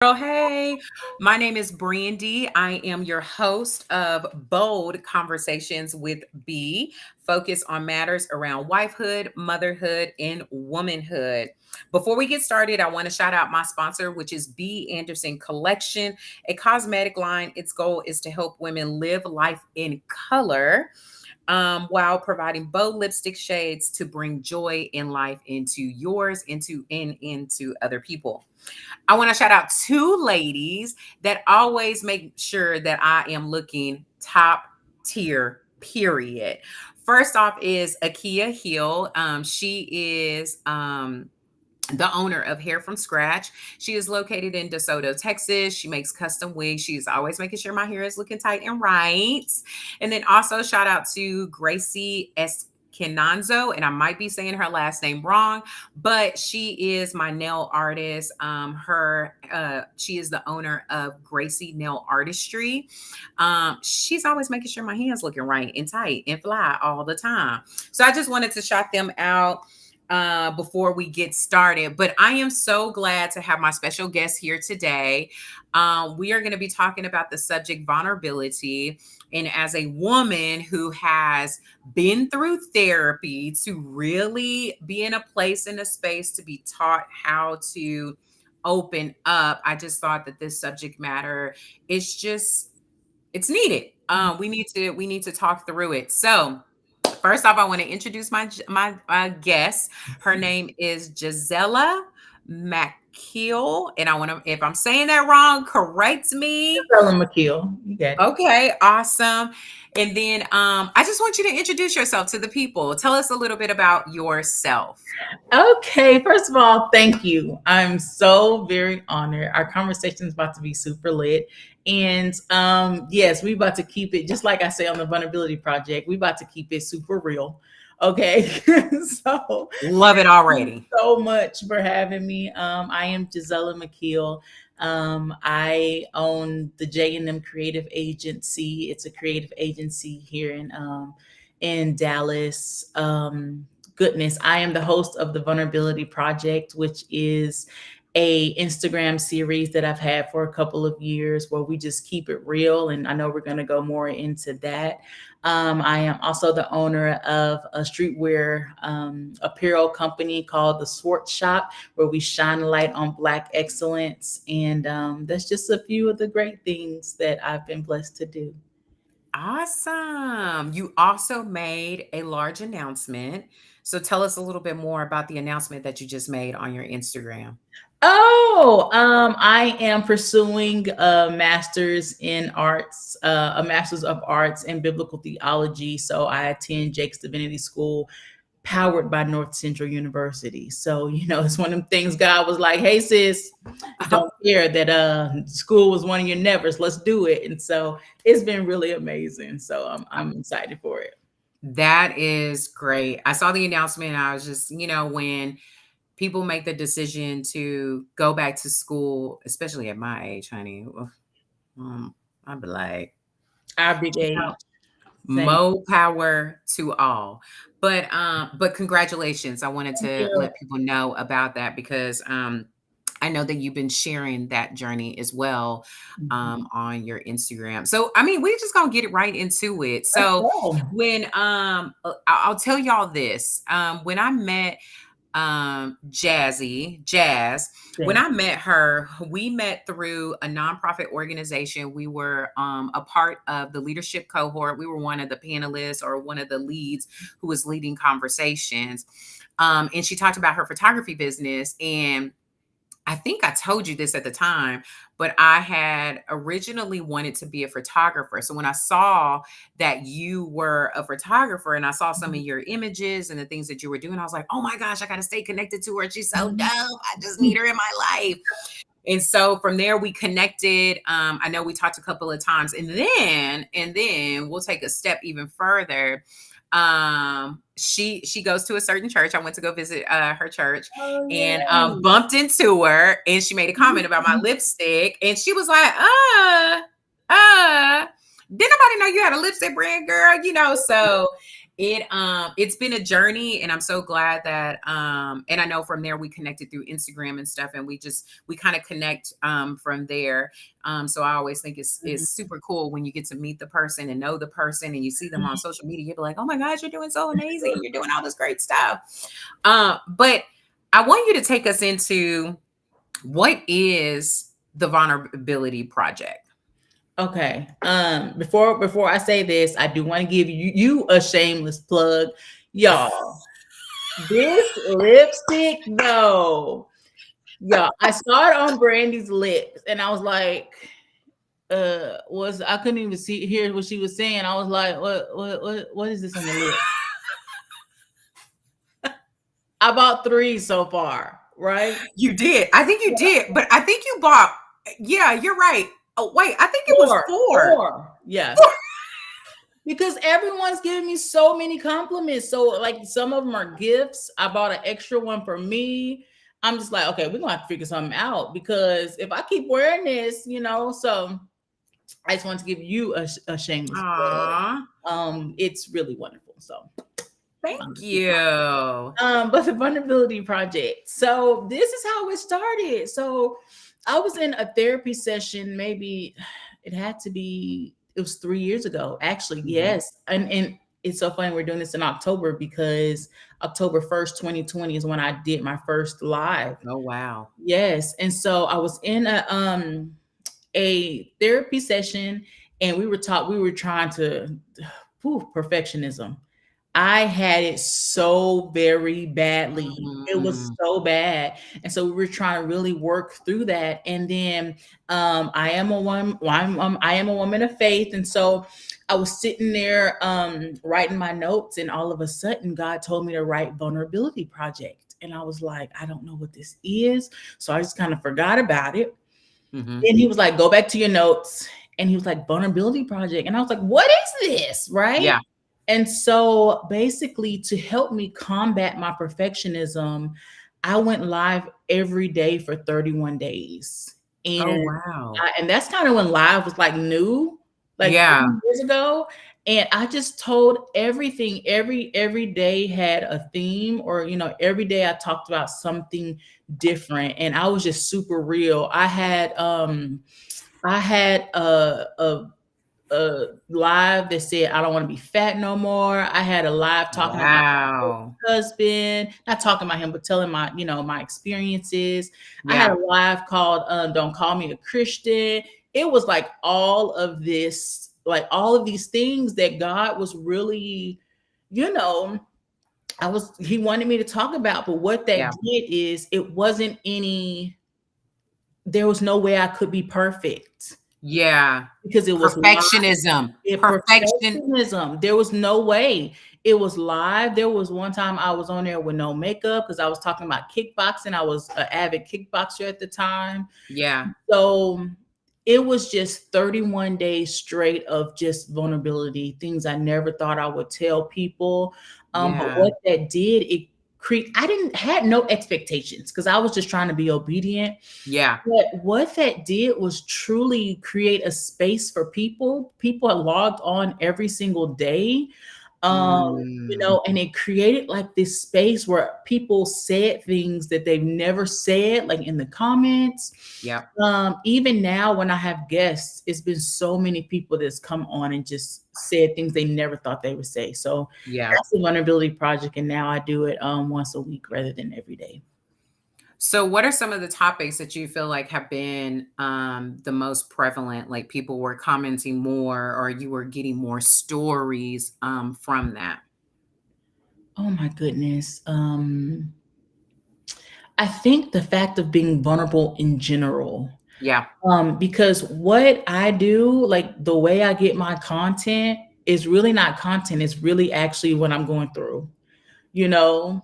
Girl, hey, my name is Brandy. I am your host of Bold Conversations with B, focus on matters around wifehood, motherhood, and womanhood. Before we get started, I want to shout out my sponsor, which is B Anderson Collection, a cosmetic line. Its goal is to help women live life in color while providing bold lipstick shades to bring joy in life into yours, into other people. I want to shout out two ladies that always make sure that I am looking top tier, period. First off is Akia Hill. She is the owner of Hair from Scratch. She is located in DeSoto, Texas. She makes custom wigs. She's always making sure my hair is looking tight and right. And then also shout out to Gracie S. Kenanzo, and I might be saying her last name wrong, but she is my nail artist. She is the owner of Gracie Nail Artistry. She's always making sure my hands looking right and tight and fly all the time. So I just wanted to shout them out before we get started. But I am so glad to have my special guest here today. We are going to be talking about the subject vulnerability. And as a woman who has been through therapy to really be in a place, in a space to be taught how to open up, I just thought that this subject matter is just, it's needed. We need to talk through it. So first off, I want to introduce my guest. Her name is Jazzella McKeel, and I want to, if I'm saying that wrong, correct me. Zella McKeel. You got it. Okay, awesome. And then I just want you to introduce yourself to the people. Tell us a little bit about yourself. Okay, first of all, thank you. I'm so very honored. Our conversation is about to be super lit. And yes, we about to keep it, just like I say on the Vulnerability Project, we about to keep it super real. Okay. So Love it thank you already. so much for having me. I am Jazzella McKeel. I own the JNM Creative Agency. It's a creative agency here in Dallas. Goodness, I am the host of the Vulnerability Project, which is a Instagram series that I've had for a couple of years where we just keep it real. And I know we're going to go more into that. I am also the owner of a streetwear apparel company called the SWART Shop, where we shine a light on Black excellence. And that's just a few of the great things that I've been blessed to do. Awesome. You also made a large announcement. So tell us a little bit more about the announcement that you just made on your Instagram. Oh, I am pursuing a master's in arts, a master's of arts in biblical theology. So I attend Jake's Divinity School, powered by North Central University. So, it's one of them things God was like, hey sis, don't care that school was one of your nevers. Let's do it. And so it's been really amazing. So I'm excited for it. That is great. I saw the announcement. I was just, when people make the decision to go back to school, especially at my age, honey, I'd be like, Our big age. Same. more power to all. But congratulations. I wanted Thank to you. let people know about that because I know that you've been sharing that journey as well Mhm. on your Instagram. So, I mean, we're just gonna get it right into it. Let's So, go. when I'll tell y'all this. When I met Jazz, when Yeah. I met her, we met through a nonprofit organization. We were a part of the leadership cohort. We were one of the panelists or one of the leads who was leading conversations. And she talked about her photography business. And I think I told you this at the time, but I had originally wanted to be a photographer. So when I saw that you were a photographer and I saw some of Mhm. your images and the things that you were doing, I was like, oh my gosh, I got to stay connected to her. She's so dope. Mhm. I just need her in my life. And so from there we connected. I know we talked a couple of times, and then we'll take a step even further. She goes to a certain church. I went to go visit her church Oh, and yay. bumped into her, and she made a comment about my lipstick, and she was like, didn't nobody know you had a lipstick brand, girl? So It's been a journey, and I'm so glad that and I know from there we connected through Instagram and stuff, and we kind of connect from there. So I always think it's Mhm. super cool when you get to meet the person and know the person, and you see them on Mhm. social media. You're like, oh my gosh, you're doing so amazing, you're doing all this great stuff. But I want you to take us into what is the vulnerability project. Okay. Before I say this, I do want to give you a shameless plug, y'all. This lipstick, though, y'all. I saw it on Brandy's lips, and I was like, was I couldn't even hear what she was saying. I was like, what is this on your lip? I bought three so far, right? You did. I think you did, but I think you bought. Yeah, you're right. Oh wait, I think it was four. Four. Yeah. Because everyone's giving me so many compliments. So, like, some of them are gifts. I bought an extra one for me. I'm just like, okay, we're gonna have to figure something out because if I keep wearing this, so I just want to give you a shameless plug. Aw, It's really wonderful. So, thank um, you. but the vulnerability project. So this is how it started. So I was in a therapy session, maybe it was 3 years ago, actually. Mhm. Yes. And it's so funny we're doing this in October because October 1st, 2020 is when I did my first live. Oh wow. Yes. And so I was in a therapy session and we were trying to perfectionism. I had it so very badly. It was Mm, so bad. And so we were trying to really work through that. And then I am a woman, I am a woman of faith. And so I was sitting there writing my notes, and all of a sudden God told me to write vulnerability project. And I was like, I don't know what this is. So I just kind of forgot about it. mhm. And he was like, go back to your notes. And he was like, vulnerability project. And I was like, what is this? Right. Yeah. And so basically, to help me combat my perfectionism, I went live every day for 31 days. Oh And wow. and that's kind of when live was like new, like Yeah. 3 years ago. And I just told everything. Every day had a theme, or every day I talked about something different. And I was just super real. I had a live that said I don't want to be fat no more. I had a live talking about my Wow. husband, not talking about him, but telling my experiences. I had Yeah. a live called "Don't Call Me a Christian." It was like all of this, like all of these things that God was really, you know, He wanted me to talk about. But what that Yeah. did is it wasn't any. There was no way I could be perfect Yeah. because it was Perfectionism. Perfection. perfectionism. There was no way. It was live. There was one time I was on there with no makeup because I was talking about kickboxing. I was an avid kickboxer at the time. Yeah. So it was just 31 days straight of just vulnerability, things I never thought I would tell people. But Yeah. what that did, I didn't had no expectations because I was just trying to be obedient. Yeah. But what that did was truly create a space for people. People are logged on every single day. Mm. And it created like this space where people said things that they've never said, like in the comments. Yep. Even now when I have guests, it's been so many people that's come on and just said things they never thought they would say. So Yeah. that's the vulnerability project. And now I do it once a week rather than every day. So, what are some of the topics that you feel like have been the most prevalent? Like people were commenting more, or you were getting more stories from that? Oh my goodness. I think the fact of being vulnerable in general. Yeah. Because what I do, like the way I get my content is really not content, it's really actually what I'm going through.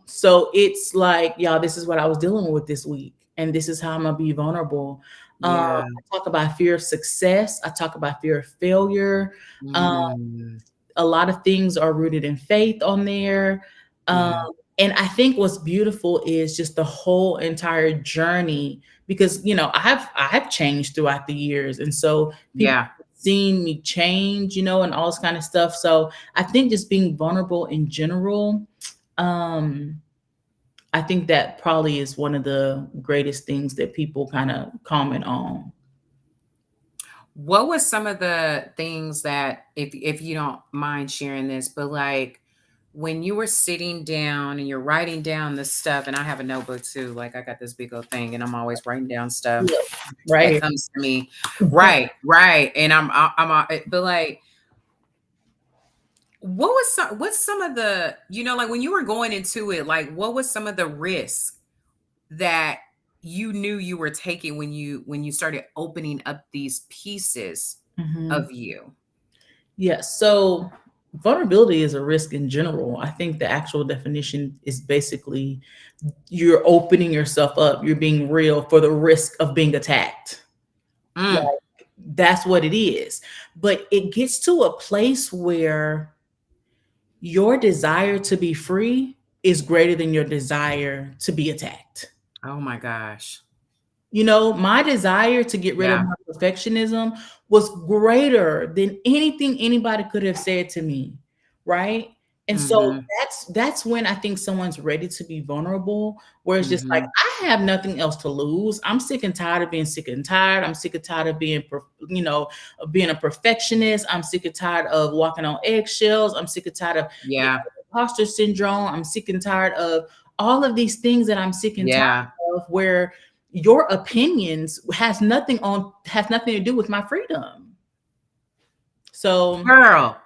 So it's like, y'all, this is what I was dealing with this week, and this is how I'm gonna be vulnerable. Yeah. I talk about fear of success, I talk about fear of failure. Um, Mm. a lot of things are rooted in faith on there. Um, Yeah. and I think what's beautiful is just the whole entire journey because I've changed throughout the years, and so people Yeah. seen me change, and all this kind of stuff. So I think just being vulnerable in general, um, I think that probably is one of the greatest things that people kind of comment on. What was some of the things that, if you don't mind sharing this, but like when you were sitting down and you're writing down this stuff, and I have a notebook too, like I got this big old thing and I'm always writing down stuff Yeah, right that here. comes to me. Right, right. And but like, what's some of the, like when you were going into it, like what was some of the risks that you knew you were taking when you started opening up these pieces Mhm. of you? Yeah. So vulnerability is a risk in general. I think the actual definition is basically you're opening yourself up, you're being real for the risk of being attacked. Mm. Like, that's what it is. But it gets to a place where your desire to be free is greater than your desire to be attacked. Oh my gosh. My desire to get rid of Yeah. my perfectionism was greater than anything anybody could have said to me, right? And so Mhm. that's when I think someone's ready to be vulnerable, where it's just like, Mhm. I have nothing else to lose. I'm sick and tired of being sick and tired. I'm sick and tired of of being a perfectionist. I'm sick and tired of walking on eggshells. I'm sick and tired of Yeah. imposter syndrome. I'm sick and tired of all of these things that I'm sick and tired Yeah. of, where your opinions has nothing to do with my freedom. So Girl.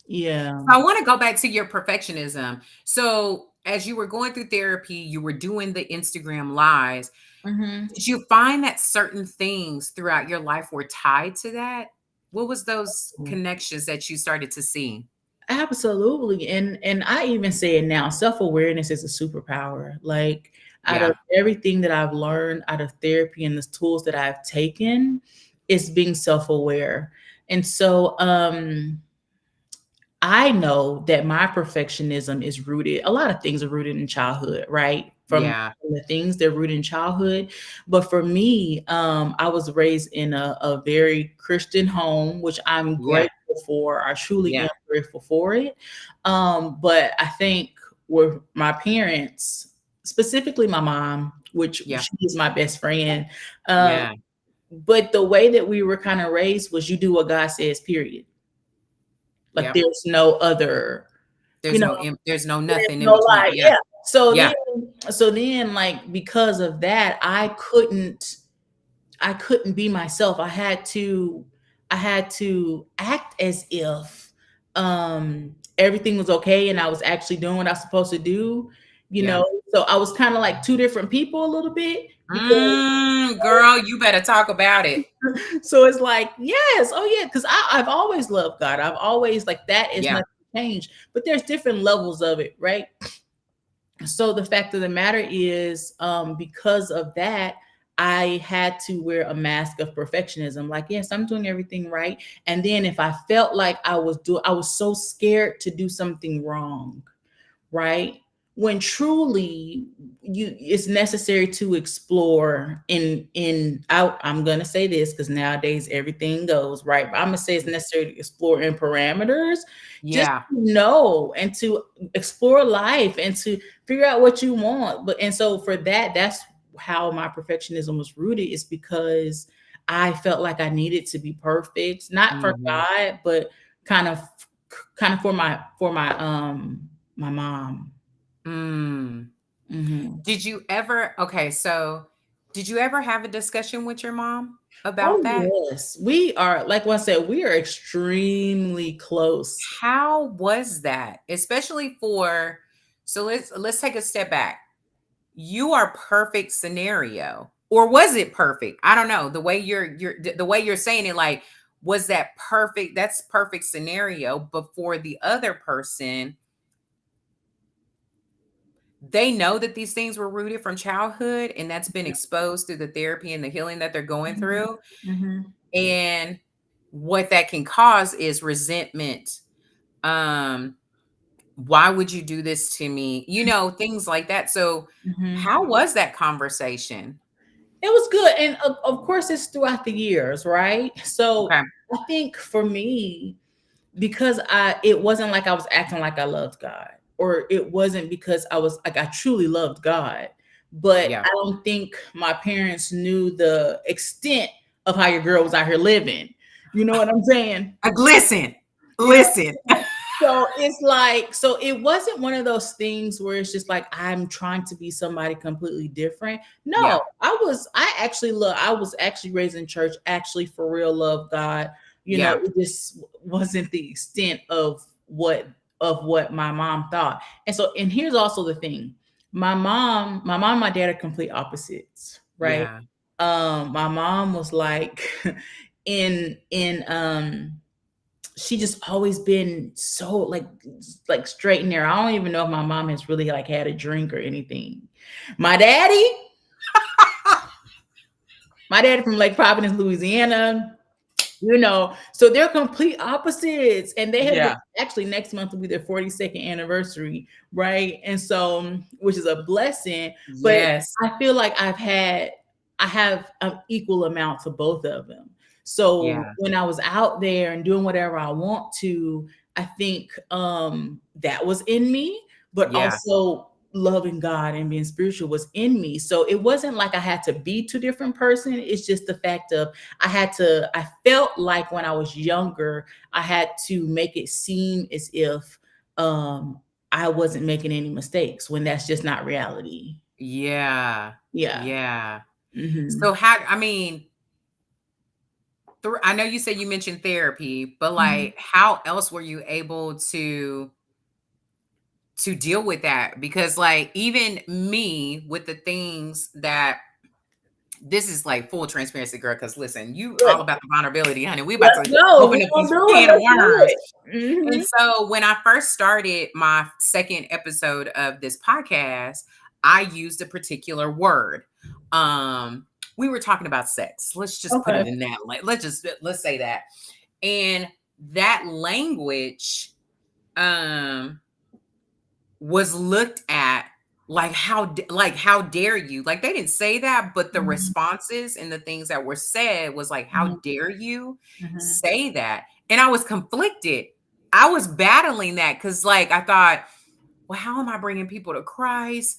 yeah. So I want to go back to your perfectionism. So as you were going through therapy, you were doing the Instagram lives. Hmm. Did you find that certain things throughout your life were tied to that? What was those connections that you started to see? Absolutely. And I even say it now, self-awareness is a superpower. Like, out of Yeah. everything that I've learned out of therapy and the tools that I've taken, is being self-aware. And so I know that my perfectionism is rooted, a lot of things are rooted in childhood, right? Yeah. From the things that are rooted in childhood. But for me, I was raised in a very Christian home, which I'm Yeah. grateful for. I truly Yeah. am grateful for it. But I think with my parents, specifically my mom, which Yeah. she is my best friend, um, Yeah. but the way that we were kind of raised was you do what God says, period. Like, Yep. you know, There's no there's nothing in no between. lie. Yeah. Yeah. So Yeah. then, like, because of that, I couldn't be myself. I had to act as if everything was okay and I was actually doing what I was supposed to do, you Yeah. know. So I was kind of like two different people a little bit, because Girl, you better talk about it. so it's like, yes, oh yeah, because I've always loved God. I've always, like, that is Yeah. nothing changed, but there's different levels of it, right? So the fact of the matter is, because of that, I had to wear a mask of perfectionism. Like, yes, I'm doing everything right. And then if I felt like I was so scared to do something wrong, right? When truly it's necessary to explore I'm gonna say this because nowadays everything goes right, but I'm gonna say it's necessary to explore in parameters, just Yeah. to know and to explore life and to figure out what you want. But and so for that, that's how my perfectionism was rooted, is because I felt like I needed to be perfect, not for Mhm. God, but kind of for my mom. Mm. Mhm. Did you ever okay, so did you ever have a discussion with your mom about Oh, that? yes. We are, like what I said, we are extremely close. How was that? Especially for, so let's take a step back. You are perfect scenario. Or was it perfect? I don't know. The way you're saying it, like, was that perfect? That's perfect scenario, but for the other person, they know that these things were rooted from childhood and that's been exposed through the therapy and the healing that they're going Mhm. through. Mhm. And what that can cause is resentment. Um, why would you do this to me? Things like that. So, Mhm. how was that conversation? It was good. And of course, it's throughout the years, right? So Okay. I think for me, because it wasn't like I was acting like I loved God, or it wasn't because I was like I truly loved God, but Yeah. I don't think my parents knew the extent of how your girl was out here living. You know what I'm saying? Listen, You know, listen. so it's like, so it wasn't one of those things where it's just like I'm trying to be somebody completely different. No, Yeah. I was actually raised in church, actually for real love God. You know, Yeah. it just wasn't the extent of what my mom thought. And so, and here's also the thing. My mom and my dad are complete opposites, right? Yeah. My mom was like in she just always been so like straight and narrow. I don't even know if my mom has really like had a drink or anything. My daddy, my daddy from Lake Providence, Louisiana, so they're complete opposites. And they have been Yeah. actually next month will be their 42nd anniversary, right? And so, which is a blessing. But Yes. I feel like I have an equal amount to both of them. So Yeah. when I was out there and doing whatever I want to, I think that was in me, but Yeah. also loving God and being spiritual was in me. So it wasn't like I had to be two different person. It's just the fact of I felt like when I was younger, I had to make it seem as if um I wasn't making any mistakes when that's just not reality. Yeah. Yeah. Yeah. Hmm. So how, I mean, I know you said you mentioned therapy, but Hmm. like how else were you able to deal with that? Because like even me with the things that this is like full transparency, girl. Because listen, you Good. all about the vulnerability, honey. We about Let's to go. open We're up gonna these do it. can of Let's do worms. it. And Hmm. so when I first started my second episode of this podcast, I used a particular word. Um, we were talking about sex. Let's just put Okay. it in that. Let's say that. And that language um was looked at like like how dare you, like they didn't say that, but the Hmm. responses and the things that were said was like how Hmm. dare you Hmm. say that. And I was conflicted. I was battling that because like I thought, well, how am I bringing people to Christ?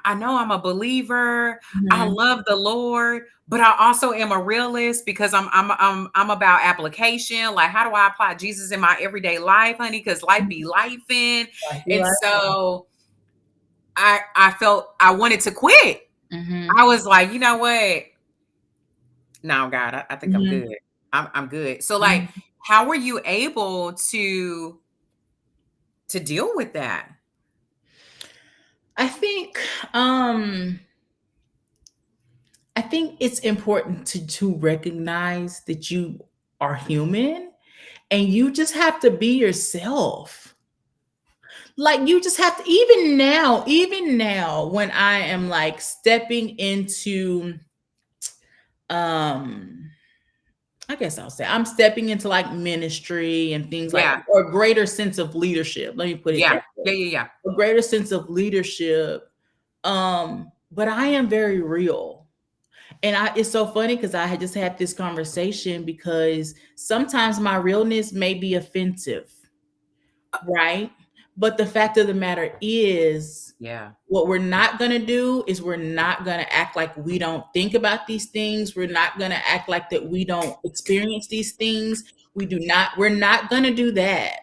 I know I'm a believer. I Hmm. love the Lord, but I also am a realist because I'm about application. Like, how do I apply Jesus in my everyday life, honey? Because life be life in. I feel And like. so I felt I wanted to quit. Hmm. I was like, you know what? No, God, I think I'm Hmm. good. I'm good. So like, Hmm. how were you able to deal with that? I think um I think it's important to recognize that you are human and you just have to be yourself. Like you just have to, even now when I am like stepping into um I guess I'll say I'm stepping into like ministry and things like, Yeah, or greater sense of leadership. Let me put it yeah, that way. yeah, yeah, yeah. A greater sense of leadership. But I am very real. And it's so funny because I had just had this conversation because sometimes my realness may be offensive, right? But the fact of the matter is, Yeah. what we're not going to do is we're not going to act like we don't think about these things. We're not going to act like that we don't experience these things. We're not going to do that.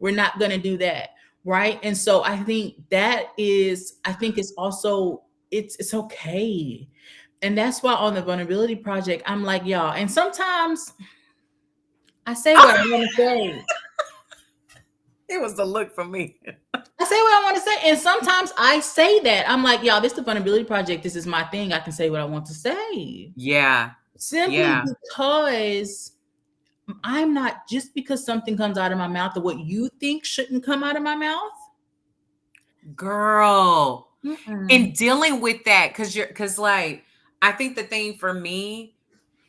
We're not going to do that. Right. And so I think it's also, it's okay. And that's why on the vulnerability project, I'm like, y'all, and sometimes I say what I want to say. It was the look for me. I say what I want to say. And sometimes I say that. I'm like, y'all, this is the vulnerability project. This is my thing. I can say what I want to say. Yeah. Simply Yeah. because I'm not, just because something comes out of my mouth or what you think shouldn't come out of my mouth. Girl. Mm-mm. And dealing with that, because like I think the thing for me,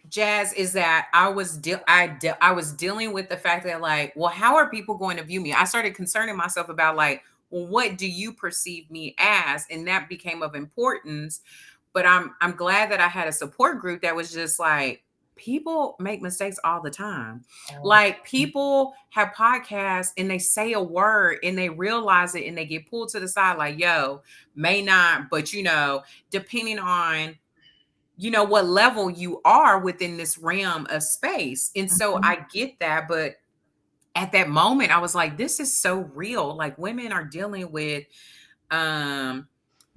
Jazz, is that I was dealing with the fact that like, well, how are people going to view me? I started concerning myself about like, well, what do you perceive me as? And that became of importance. But I'm glad that I had a support group that was just like, people make mistakes all the time. all the Like time. people have podcasts and they say a word and they realize it and they get pulled to the side like, yo, may not, but depending on what level you are within this realm of space. And so Mhm, I get that, but at that moment I was like, this is so real. Like women are dealing with um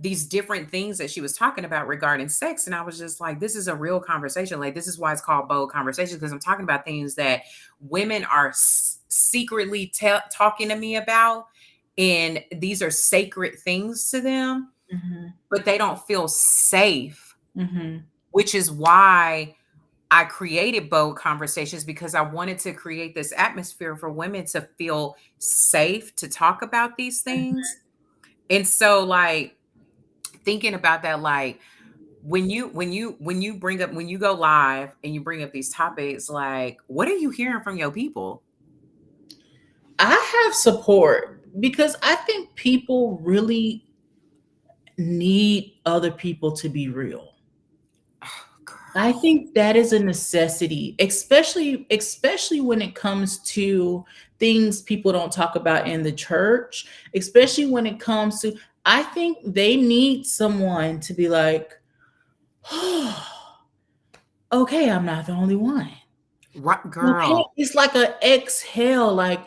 these different things that she was talking about regarding sex, and I was just like, this is a real conversation. Like this is why it's called bold conversations, because I'm talking about things that women are secretly talking to me about, and these are sacred things to them, mhm, but they don't feel safe, mhm, which is why I created bold conversations, because I wanted to create this atmosphere for women to feel safe to talk about these things. And so like thinking about that, like when you go live and you bring up these topics, like what are you hearing from your people? I have support because I think people really need other people to be real. I Girl. think that is a necessity, especially when it comes to things people don't talk about in the church, especially when it comes to I think they need someone to be like, "Oh, okay, I'm not the only one." Right, Okay, girl. it's like a exhale like,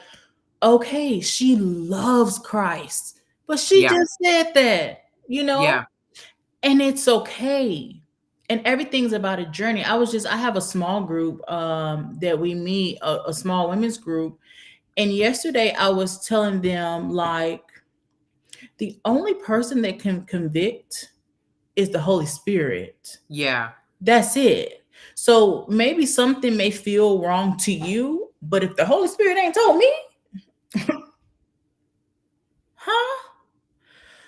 "Okay, she loves Christ, but she Yeah. just said that," you know? Yeah. And it's okay. And everything's about a journey. I have a small group that we meet, a small women's group. And yesterday I was telling them like the only person that can convict is the Holy Spirit. Yeah. That's it. So maybe something may feel wrong to you, but if the Holy Spirit ain't told me, huh?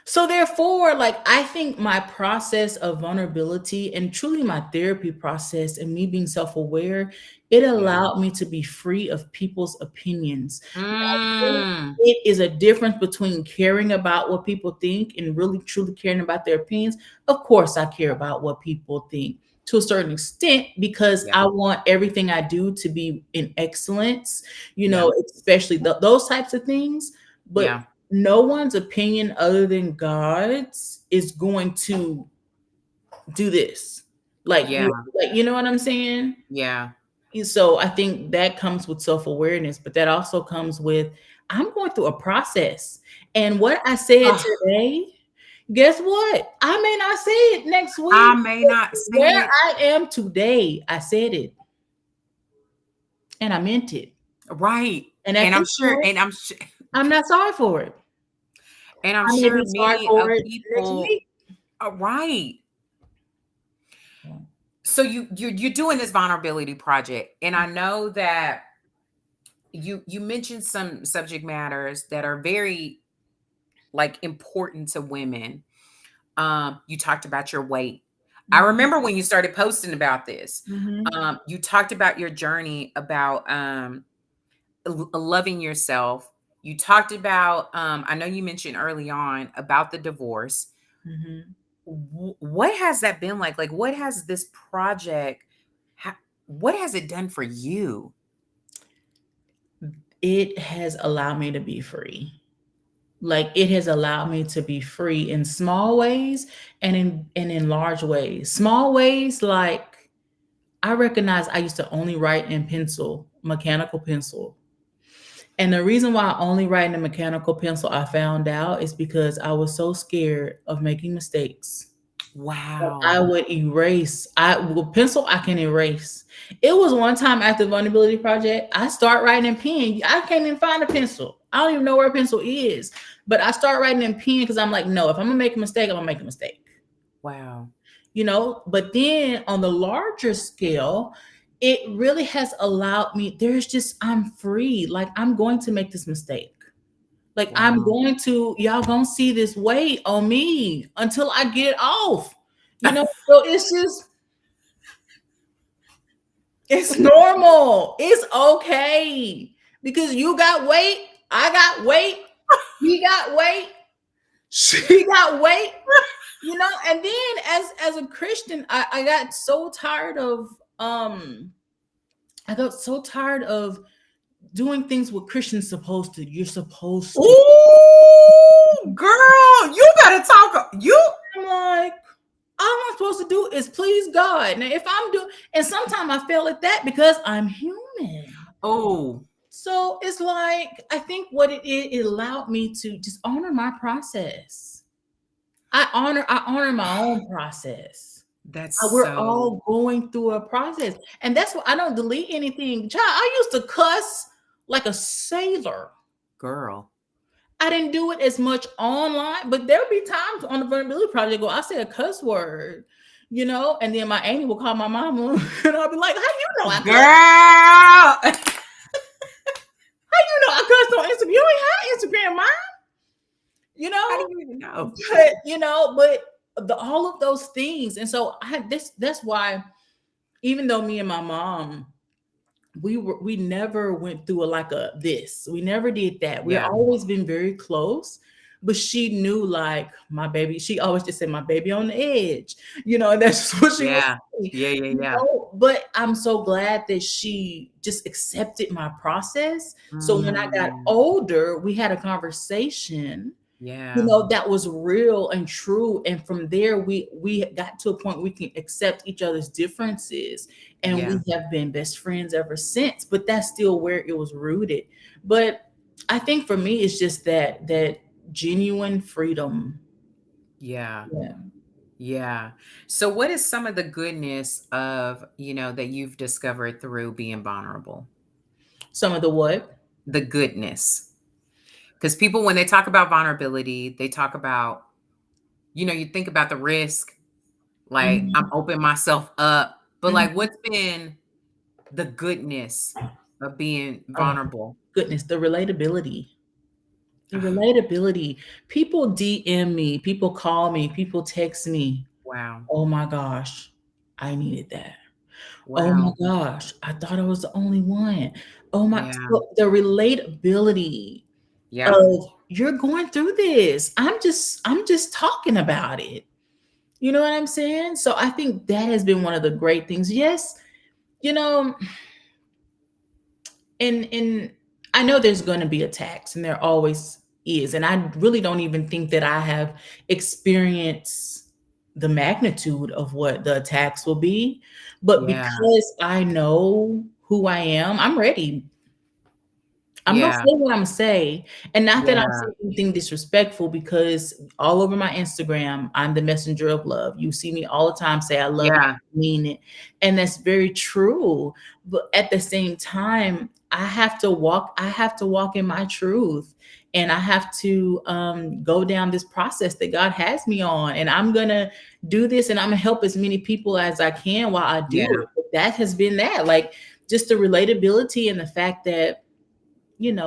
So therefore, like I think my process of vulnerability and truly my therapy process and me being self-aware, it Yeah. allowed me to be free of people's opinions. I think Mm. it is a difference between caring about what people think and really truly caring about their opinions. Of course, I care about what people think to a certain extent because Yeah. I want everything I do to be in excellence, Yeah. especially those types of things. But Yeah. no one's opinion other than God's is going to do this. Yeah. Like you know what I'm saying? Yeah. So I think that comes with self-awareness, but that also comes with I'm going through a process. And what I said Oh, today, guess what? I may not say it next I week. may But not where say it. I am today, I said it and I meant it. Right. And And at I'm this sure point, and I'm sure I'm not sorry for it. and I'm I may sure be sorry many for of it next people week. are right. So you're doing this vulnerability project, and I know that you mentioned some subject matters that are very like important to women. You talked about your weight. I Mhm, remember when you started posting about this. mhm, You talked about your journey about loving yourself. You talked about I know you mentioned early on about the divorce. mhm. What has that been like? Like what has this project what has it done for you? It has allowed me to be free. Like it has allowed me to be free in small ways and in large ways. Small ways like I recognize I used to only write in pencil, mechanical pencil. And the reason why I only write in a mechanical pencil I found out is because I was so scared of making mistakes. I Wow. would erase. I with pencil I can erase. It was one time after the vulnerability project, I start writing in pen. I can't even find a pencil. I don't even know where a pencil is. But I start writing in pen because I'm like, no, if I'm gonna make a mistake, I'm gonna make a mistake. Wow. But then on the larger scale, it really has allowed me, I'm free. Like I'm going to make this mistake. Like Wow. y'all gonna see this weight on me until I get it off. So it's normal. It's okay. Because you got weight, I got weight, he got weight, she got weight. And then as a Christian, I got so tired of I got so tired of doing things what Christians supposed to. You're supposed to. Ooh, girl, you better talk. You I'm like, all I'm supposed to do is please God. Now, if I'm doing, and sometimes I fail at that because I'm human. oh, So it's like I think what it allowed me to just honor my process. I honor my own process. that's We're so all going through a process, and that's why I don't delete anything. Child, I used to cuss like a sailor. girl. I didn't do it as much online, but there'll be times on the vulnerability project where I say a cuss word, and then my auntie will call my mama, and I'll be like, "How you know I cuss? Girl. How you know I cussed on Instagram? You ain't had Instagram, mom, you How do know." you even know? But all of those things, and so I had this. That's why, even though me and my mom, we never went through like a this. We never did that. We've Yeah. always been very close. But she knew like my baby. She always just said my baby on the edge, and that's just what she was Yeah. saying. Yeah, yeah, yeah. But I'm so glad that she just accepted my process. So when I got Mm, older, we had a conversation, yeah. that was real and true, and from there we got to a point we can accept each other's differences, and Yeah. we have been best friends ever since. But that's still where it was rooted. But I think for me it's just that genuine freedom. Yeah. Yeah. Yeah. So what is some of the goodness of, that you've discovered through being vulnerable? Some of the what? The goodness. Because people, when they talk about vulnerability, they talk about, you think about the risk, like I'm Mhm, opening myself up. But like mhm. what's been the goodness of being Oh vulnerable? goodness, the relatability. The Ah, relatability. People DM me, people call me, people text me. wow. Oh my gosh, I needed that. Oh my Wow. gosh, I thought I was the only one. Oh my, Yeah. so the relatability Yep. of you're going through this. I'm just talking about it. You know what I'm saying? So I think that has been one of the great things. Yes, you know, and I know there's going to be attacks, and there always is, and I really don't even think that I have experienced the magnitude of what the attacks will be, but Yeah. because I know who I am, I'm ready. I'm gonna Yeah. say what I'm gonna say, and not that I'm Yeah. saying anything disrespectful, because all over my Instagram, I'm the messenger of love. You see me all the time say I love you, Yeah. I mean it, and that's very true. But at the same time, I have to walk. I have to walk in my truth, and I have to go down this process that God has me on, and I'm gonna do this, and I'm gonna help as many people as I can while I do Yeah. it. But that has been that, like, just the relatability and the fact that we're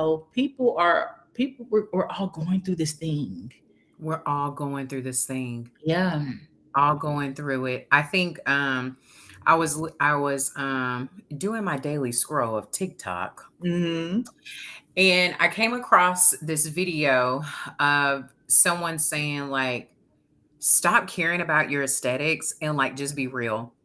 all going through this thing. We're all going through this thing. Yeah. All going through it. I think I was doing my daily scroll of TikTok, Hmm. and I came across this video of someone saying like, stop caring about your aesthetics and like just be real.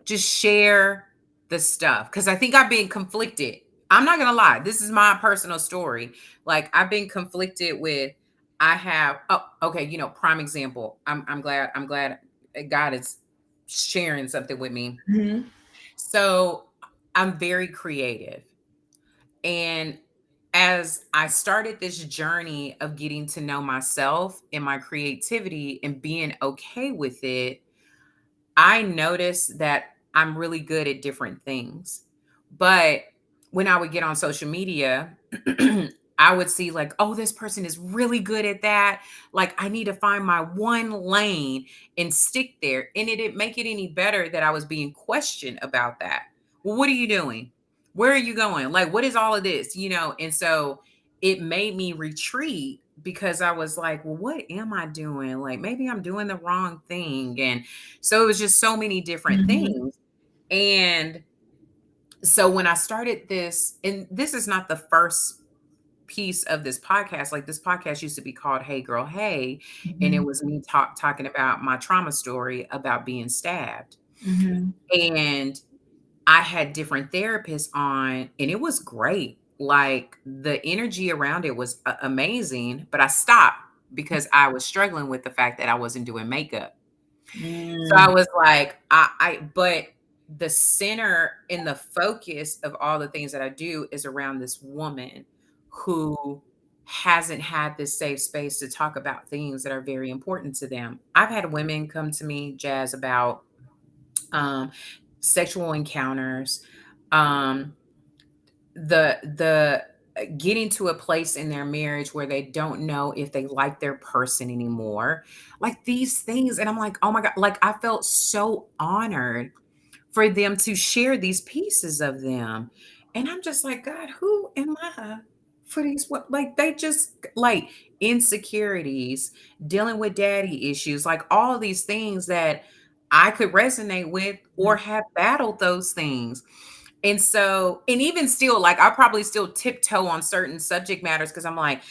Just share the stuff. Cause I think I've been conflicted. I'm not gonna lie. This is my personal story. Like I've been conflicted with I have okay, prime example. I'm glad God is sharing something with me. Hmm. So I'm very creative. And as I started this journey of getting to know myself and my creativity and being okay with it, I noticed that I'm really good at different things. But when I would get on social media, I would see like, oh, this person is really good at that. Like, I need to find my one lane and stick there. And it didn't make it any better that I was being questioned about that. Well, what are you doing? Where are you going? Like, what is all of this? And so it made me retreat because I was like, well, what am I doing? Like, maybe I'm doing the wrong thing. And so it was just so many different Hmm. things. And so when I started this, and this is not the first piece of this podcast. Like, this podcast used to be called Hey Girl Hey, and it Mhm. was me talking about my trauma story about being stabbed. Mhm. And I had different therapists on, and it was great. Like, the energy around it was amazing, but I stopped because I was struggling with the fact that I wasn't doing makeup. So I Mm. was like, but the center and the focus of all the things that I do is around this woman who hasn't had this safe space to talk about things that are very important to them. I've had women come to me, Jazz, about um, sexual encounters, um, the getting to a place in their marriage where they don't know if they like their person anymore, like these things. And I'm like, oh my God, like I felt so honored for them to share these pieces of them. And I'm just like, God, who am I for these? What, like, they just like insecurities, dealing with daddy issues, like all these things that I could resonate with or have battled those things. And so, and even still, like, I probably still tiptoe on certain subject matters because I'm like,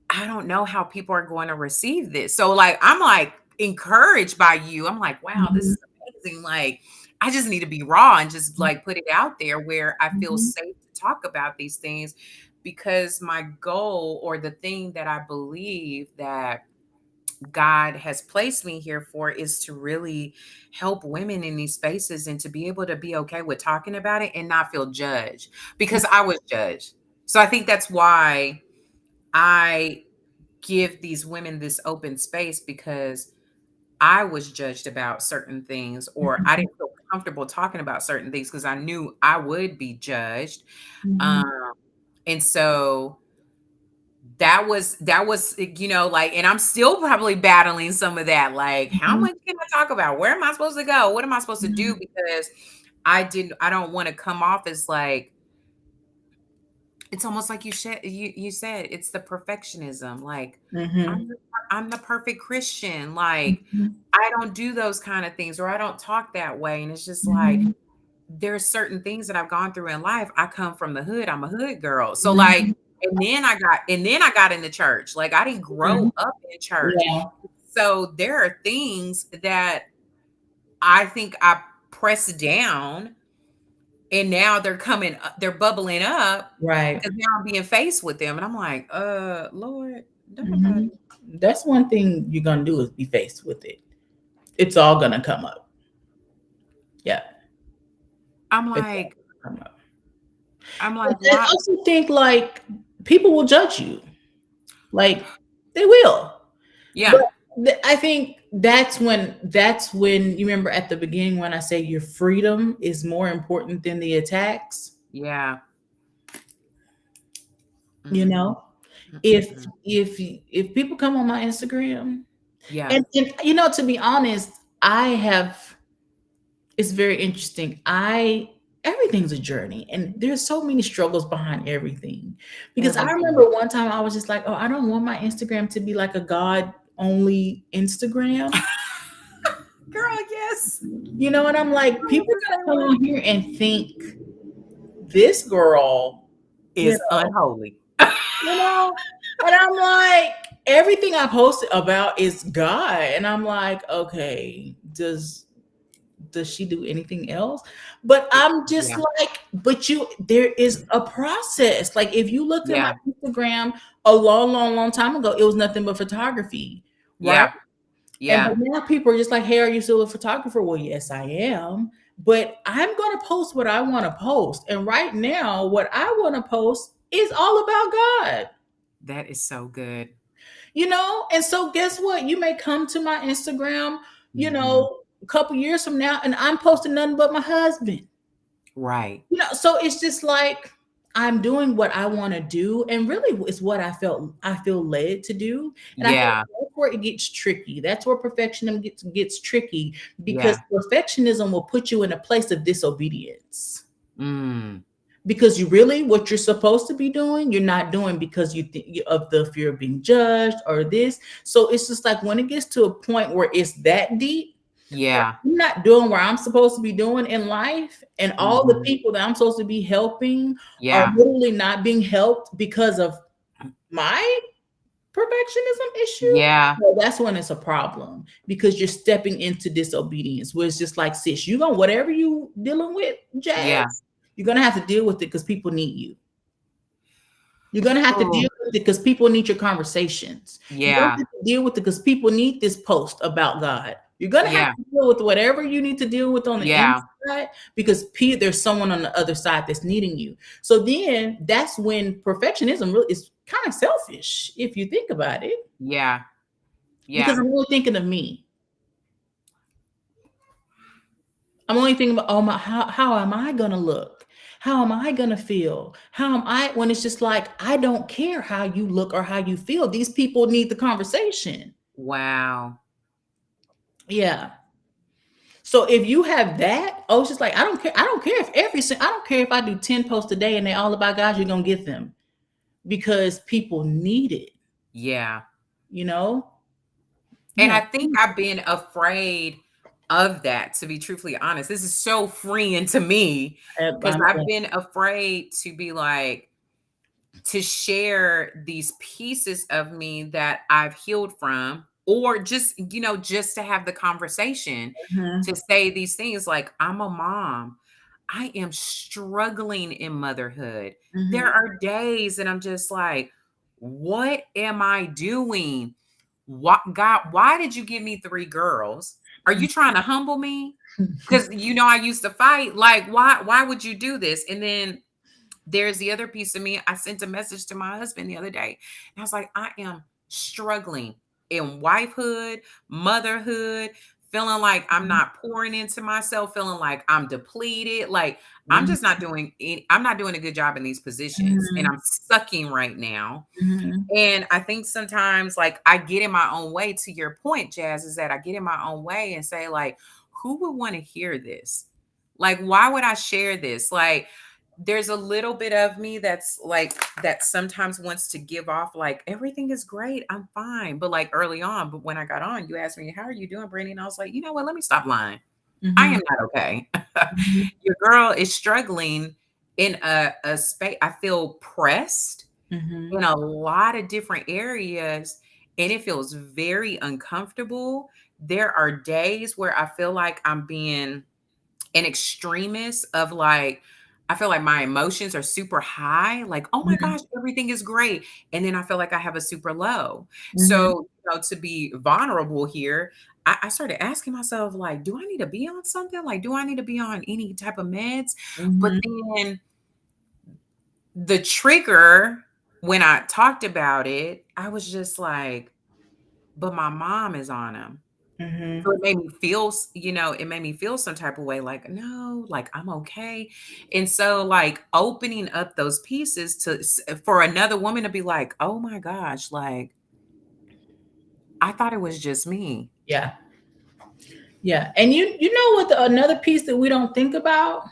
I don't know how people are going to receive this. So, like, I'm like encouraged by you. I'm like, wow, this Mhm. is amazing. Like, I just need to be raw and just like put it out there where I feel Mhm. safe to talk about these things, because my goal, or the thing that I believe that God has placed me here for, is to really help women in these spaces and to be able to be okay with talking about it and not feel judged, because I was judged. So I think that's why I give these women this open space, because I was judged about certain things, or I Mhm. didn't feel comfortable talking about certain things because I knew I would be judged. Mhm. Um, and so that was, like, and I'm still probably battling some of that. Like, how Mhm. much can I talk about? Where am I supposed to go? What am I supposed to do? Mhm. Because I don't want to come off as like, it's almost like you said, it's the perfectionism. Like, I'm Mhm. the, I'm the perfect Christian. Like, Mhm. I don't do those kind of things, or I don't talk that way. And it's just like, Mhm. there's certain things that I've gone through in life. I come from the hood. I'm a hood girl. So like, Mhm. and then I got into church. Like, I didn't grow Mhm. up in church. Yeah. So there are things that I think I pressed down, and now they're coming up, they're bubbling up Right. because now I'm being faced with them. And I'm like, Lord, don't nobody. Mhm. That's one thing you're gonna do is be faced with it. It's all gonna come up. Yeah, I'm it's all like, gonna come up. I'm But like, I why? also think like people will judge you. Like they will. But Yeah, I think that's when you remember at the beginning when I say your freedom is more important than the attacks. yeah. You Mm, know, if mm. if people come on my Instagram Yeah, and to be honest, I have it's very interesting. I Everything's a journey and there's so many struggles behind everything. Because I everything. remember one time I was just like, "Oh, I don't want my Instagram to be like a God only Instagram." Girl, yes. And I'm like, I was people the gonna same come way. on here and think this girl, you Is unholy. know, and I'm like, everything I posted about is God, and I'm like, okay, does she do anything else? But I'm just Yeah, like, but there is a process. Like if you looked at my yeah, Instagram a long, long, long time ago, it was nothing but photography, right? yeah, And yeah. but now people are just like, hey, are you still a photographer? Well, yes, I am. But I'm gonna post what I want to post. And right now, what I want to post is all about God. That is so good. And so guess what? You may come to my Instagram, Mhm. a couple years from now, and I'm posting nothing but my husband. Right. So it's just like I'm doing what I want to do, and really it's what I feel led to do. And I think Yeah, that's where it gets tricky. That's where perfectionism gets tricky because yeah. perfectionism will put you in a place of disobedience. Mm. Because what you're supposed to be doing, you're not doing because you think of the fear of being judged or this. So it's just like when it gets to a point where it's that deep, Yeah. I'm not doing what I'm supposed to be doing in life, and all the Mhm. people that I'm supposed to be helping are Yeah. literally not being helped because of my perfectionism issue, Yeah. well, that's when it's a problem because you're stepping into disobedience where it's just like, sis, you gonna whatever you dealing with, Yeah. Jazz, you're gonna have to deal with it because people need you. You're gonna have to Oh, deal with it because people need your conversations. You're gonna yeah. have to deal with it because people need this post about God. You're gonna have Yeah. to deal with whatever you need to deal with on the Yeah. inside because there's someone on the other side that's needing you. So then that's when perfectionism really is kind of selfish if you think about it, Yeah. because Yeah. I'm only thinking of me. I'm only thinking about, oh my, how am I gonna look? How am I gonna feel? How am I, when it's just like, I don't care how you look or how you feel. These people need the conversation. Wow. Yeah. So if you have that, oh, it's just like, I don't care. I don't care if I don't care if I do 10 posts a day and they all about God, you're gonna get them because people need it, Yeah. you know? And Yeah. I think I've been afraid of that, to be truthfully honest. This is so freeing to me because I'm I've been afraid to be like, to share these pieces of me that I've healed from, or just, just to have the conversation Mhm, to say these things like, I'm a mom. I am struggling in motherhood. There mhm, are days that I'm just like, what am I doing? What, God, why did you give me three girls? Are you trying to humble me? Because I used to fight. Like, why would you do this? And then there's the other piece of me. I sent a message to my husband the other day. And I was like, I am struggling in wifehood, motherhood, feeling like I'm not pouring into myself, feeling like I'm depleted. Like mhm, I'm not doing a good job in these positions and mhm, I'm sucking right now. mhm, And I think sometimes like I get in my own way, to your point, Jazz, is that I get in my own way and say, like, who would want to hear this? Like, why would I share this? Like, there's a little bit of me that's like that sometimes wants to give off like everything is great, I'm fine. But like early on, but when I got on, you asked me, how are you doing, Brandy? And I was like, you know what? Let me stop lying. I mhm, am not okay. mhm, Your girl is struggling in a space. I feel pressed mhm. in a lot of different areas and it feels very uncomfortable. There are days where I feel like I'm being an extremist of like, I feel like my emotions are super high, like, oh my Mhm, gosh, everything is great. And then I feel like I have a super low. mhm, So, to be vulnerable here, I started asking myself, like, do I need to be on something? Like, do I need to be on any type of meds? But mhm, then the trigger, when I talked about it, I was just like, but my mom is on them. mhm. So it made me feel, it made me feel some type of way like, no, like I'm okay. And so like opening up those pieces for another woman to be like, oh my gosh, like I thought it was just me. Yeah. Yeah. And you know what, another piece that we don't think about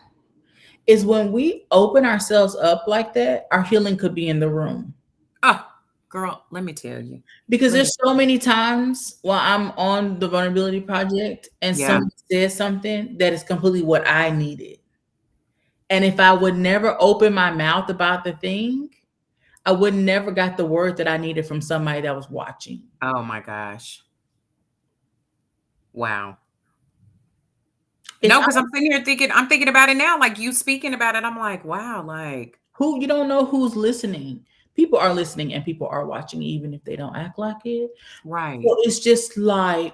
is when we open ourselves up like that, our healing could be in the room. Oh, girl, let me tell you. Because Let me, there's so many times while I'm on the vulnerability project and yeah. someone says something that is completely what I needed. And if I would never open my mouth about the thing, I would never got the word that I needed from somebody that was watching. Oh my gosh. Wow. It's No, because I'm sitting here thinking, I'm thinking about it now, like you speaking about it. I'm like, wow, like, who you don't know who's listening. People are listening and people are watching, even if they don't act like it. right. So it's just like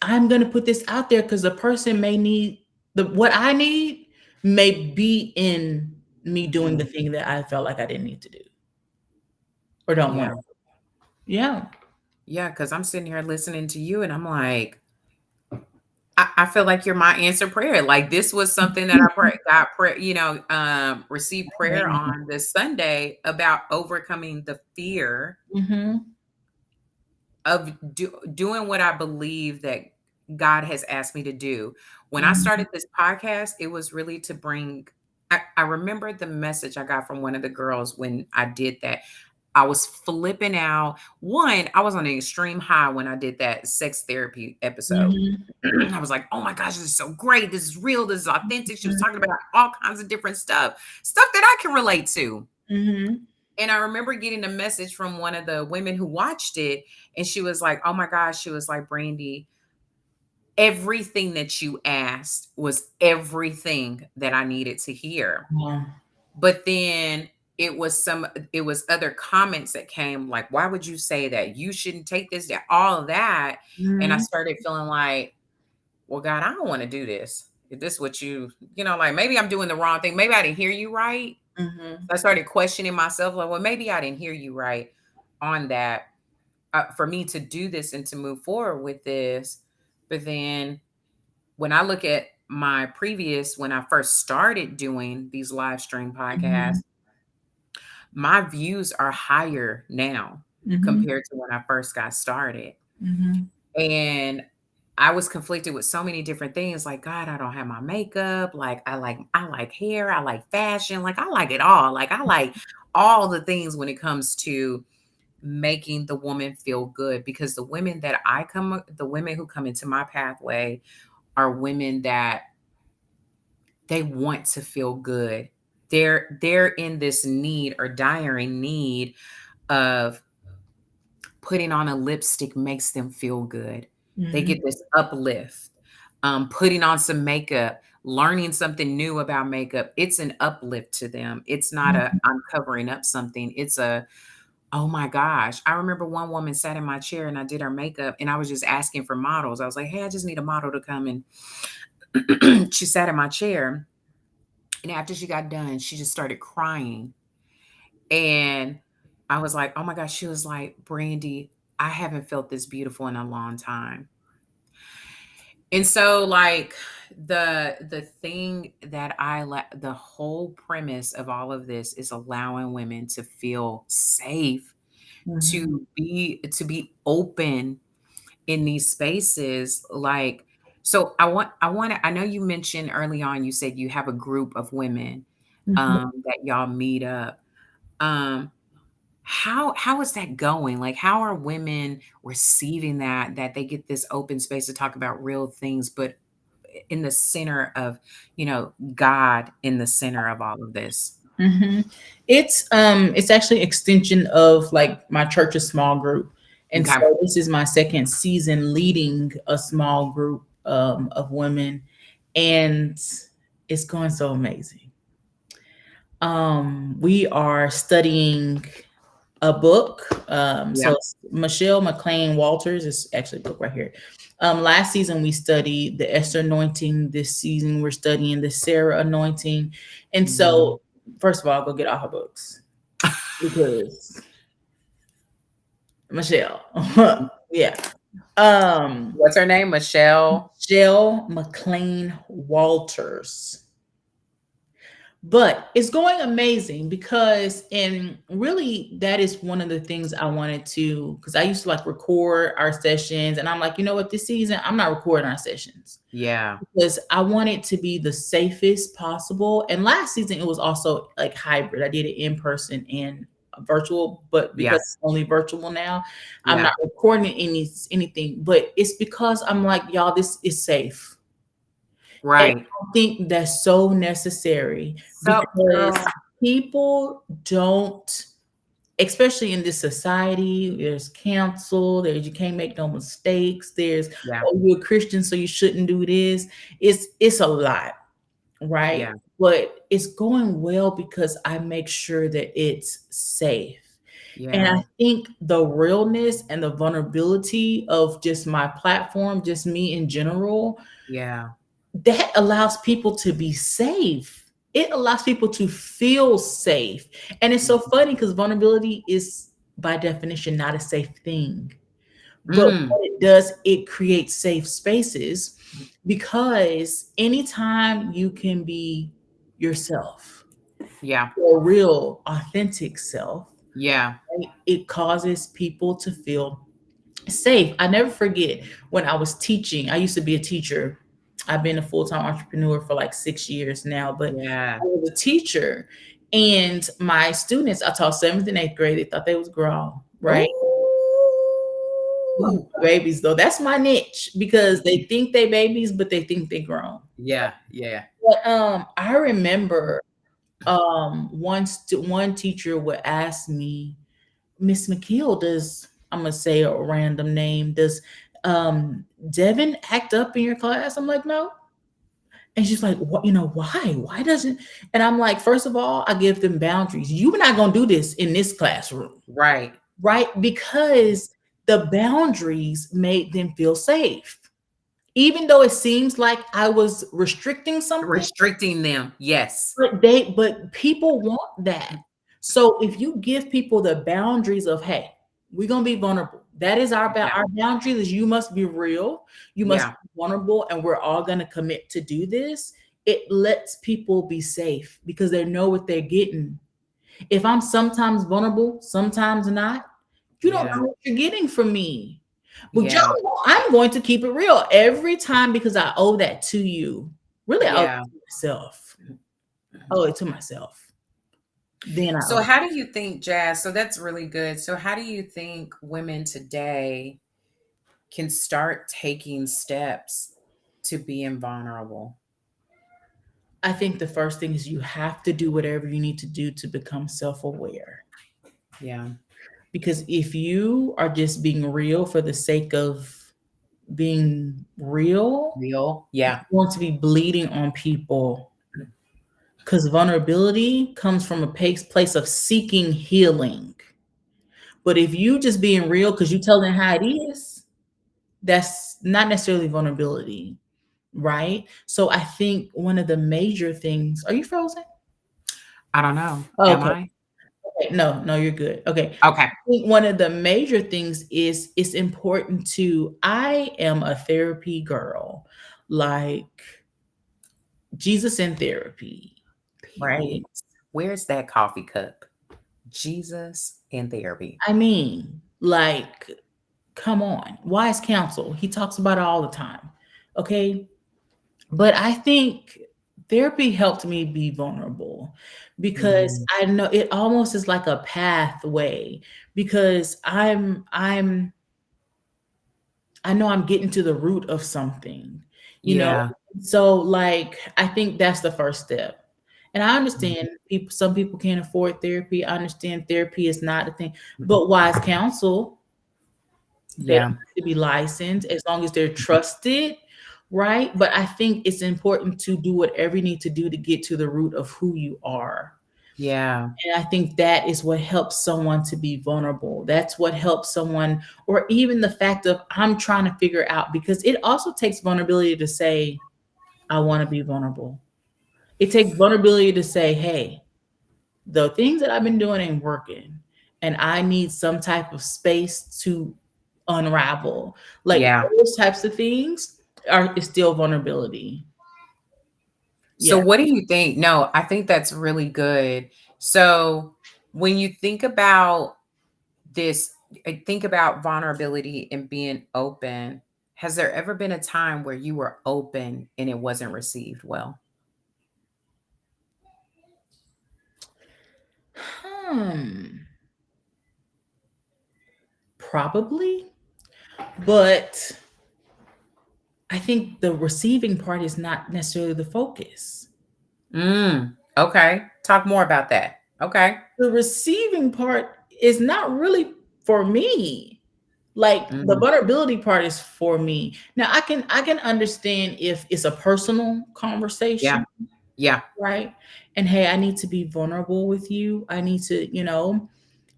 I'm gonna put this out there because the person may need the what I need may be in me doing the Mhm. thing that I felt like I didn't need to do or don't want Yeah. to. Yeah. Yeah. Cause I'm sitting here listening to you and I'm like, I feel like you're my answer prayer. Like this was something that I got prayer, received prayer on this Sunday about overcoming the fear Mm-hmm. of doing what I believe that God has asked me to do. When I Mm-hmm. started this podcast, it was really to bring. I remember the message I got from one of the girls when I did that. I was flipping out. One, I was on an extreme high when I did that sex therapy episode. Mm-hmm. I was like, oh my gosh, this is so great. This is real. This is authentic. She was talking about all kinds of different stuff that I can relate to. Mm-hmm. And I remember getting a message from one of the women who watched it, and she was like, "Oh my gosh," she was like, "Brandy, everything that you asked was everything that I needed to hear." Yeah. But then it was other comments that came like, "Why would you say that? You shouldn't take this," that all of that. And I Mhm. started feeling like, "Well, God, I don't want to do this. If this what you know, like maybe I'm doing the wrong thing. Maybe I didn't hear you right." Mhm. I started questioning myself, like, well, maybe I didn't hear you right on that, for me to do this and to move forward with this. But then when I look at my previous, when I first started doing these live stream podcasts, Mhm. my views are higher now Mhm. compared to when I first got started. Mhm. And I was conflicted with so many different things like, God, I don't have my makeup, like I like hair, I like fashion, like I like it all. Like I like all the things when it comes to making the woman feel good, because the women who come into my pathway are women that they want to feel good. They're in this need or dire need of putting on a lipstick makes them feel good. They Mhm. get this uplift. Putting on some makeup, learning something new about makeup, it's an uplift to them. It's not a Mhm. I'm covering up something. It's a, oh my gosh. I remember one woman sat in my chair and I did her makeup and I was just asking for models. I was like, hey, I just need a model to come, and she sat in my chair. And after she got done, she just started crying. And I was like, oh my gosh. She was like, Brandy, I haven't felt this beautiful in a long time. And so like the thing that the whole premise of all of this is allowing women to feel safe, Mhm. to be open in these spaces. Like, so I know you mentioned early on, you said you have a group of women Mhm. that y'all meet up. Um how is that going? Like how are women receiving that they get this open space to talk about real things, but in the center of, God in the center of all of this? Mhm. It's actually extension of like my church's small group. And Okay. so this is my second season leading a small group of women, and it's going so amazing. We are studying a book. Yeah. So it's Michelle McLean Walters is actually a book right here. Last season we studied the Esther anointing. This season we're studying the Sarah anointing. And Mhm. so, first of all, go get all her books because Michelle, yeah. Um, What's her name? Michelle? Michelle McLean Walters. But it's going amazing because, and really, that is one of the things I wanted to, because I used to like record our sessions, and I'm like, you know what, this season I'm not recording our sessions Yeah. because I want it to be the safest possible. And last season it was also like hybrid. I did it in person and virtual, but because Yeah. it's only virtual now, I'm Yeah. not recording anything. But it's because I'm like, y'all, this is safe. And Right. I think that's so necessary So, because girl. people don't, especially in this society, there's cancel, there's you can't make no mistakes, there's, Yeah. oh, you're a Christian, so you shouldn't do this. It's a lot, right? Yeah. But it's going well because I make sure that it's safe. And Yeah. I think the realness and the vulnerability of just my platform, just me in general, Yeah. that allows people to be safe. It allows people to feel safe. And it's so funny because vulnerability is, by definition, not a safe thing. But Mm. what it does, it creates safe spaces because anytime you can be yourself, Yeah. your real, authentic self, Yeah. right, it causes people to feel safe. I never forget when I was teaching. I used to be a teacher. I've been a full-time entrepreneur for like 6 years now, but Yeah. I was a teacher. And my students, I taught seventh and eighth grade. They thought they was grown, right? Ooh. Ooh, babies though. That's my niche because they think they babies, but they think they grown. Yeah. Yeah. But I remember One teacher would ask me, Miss McKeel, does, I'm gonna say a random name, does Devin act up in your class? I'm like, no. And she's like, what, why? Why doesn't, and I'm like, first of all, I give them boundaries. You're not gonna do this in this classroom, Right. right? Because the boundaries made them feel safe. Even though it seems like I was restricting something, Restricting them. Yes. but people want that. So if you give people the boundaries of, hey, we're gonna be vulnerable. That is Yeah. our boundaries is you must be real, you must Yeah. be vulnerable, and we're all gonna commit to do this. It lets people be safe because they know what they're getting. If I'm sometimes vulnerable, sometimes not, you don't Yeah. know what you're getting from me. But Yeah. y'all know I'm going to keep it real every time because I owe that to you. Really, I owe Yeah. it to myself. I owe it to myself. Then I So owe. how do you think, Jazz? So that's really good. So how do you think women today can start taking steps to being vulnerable? I think the first thing is you have to do whatever you need to do to become self aware. Yeah. Because if you are just being real for the sake of being real, Real. Yeah. you're going to be bleeding on people. Because vulnerability comes from a place of seeking healing. But if you just being real because you telling how it is, that's not necessarily vulnerability, right? So I think one of the major things. Are you frozen? I don't know. Am Okay. I? Okay. No, no, you're good. Okay. Okay. I think one of the major things is it's important to. I am a therapy girl, like Jesus in therapy, Wait. right? Where's that coffee cup? Jesus in therapy. I mean, like, come on, wise counsel. He talks about it all the time. Okay. But I think therapy helped me be vulnerable because Mhm. I know it almost is like a pathway because I know I'm getting to the root of something, you know? Yeah. So like I think that's the first step. And I Mhm. understand some people can't afford therapy. I understand therapy is not a thing, but wise counsel, they don't Yeah. have to be licensed as long as they're trusted, right? But I think it's important to do whatever you need to do to get to the root of who you are. Yeah. And I think that is what helps someone to be vulnerable. That's what helps someone, or even the fact of I'm trying to figure out, because it also takes vulnerability to say, I want to be vulnerable. It takes vulnerability to say, hey, the things that I've been doing ain't working. And I need some type of space to unravel. Like Yeah. those types of things are is still vulnerability. So Yeah. what do you think? No, I think that's really good. So when you think about this, think about vulnerability and being open. Has there ever been a time where you were open and it wasn't received well? Hmm. Probably. But I think the receiving part is not necessarily the focus. Okay. Talk more about that. Okay. The receiving part is not really for me. Like the Mm, vulnerability part is for me. Now I can understand if it's a personal yeah. conversation, Yeah. right? And hey, I need to be vulnerable with you. I need to.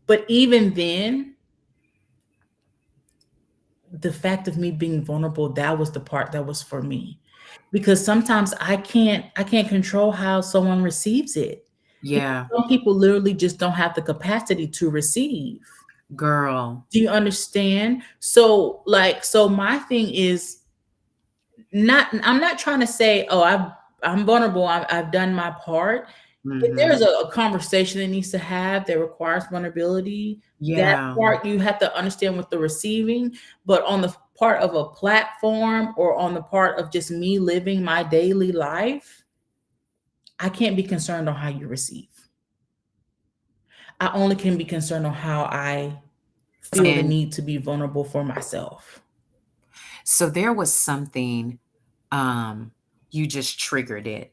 But even then, the fact of me being vulnerable, that was the part that was for me. Because sometimes I can't control how someone receives it. Because Yeah. some people literally just don't have the capacity to receive. Girl. Do you understand? So my thing is not, I'm not trying to say, oh, I'm vulnerable, I've done my part. If Hmm. there's a conversation that needs to have that requires vulnerability, that Yeah. part you have to understand with the receiving. But on the part of a platform or on the part of just me living my daily life, I can't be concerned on how you receive. I only can be concerned on how I feel the And need to be vulnerable for myself. so there was something, um, you just triggered it.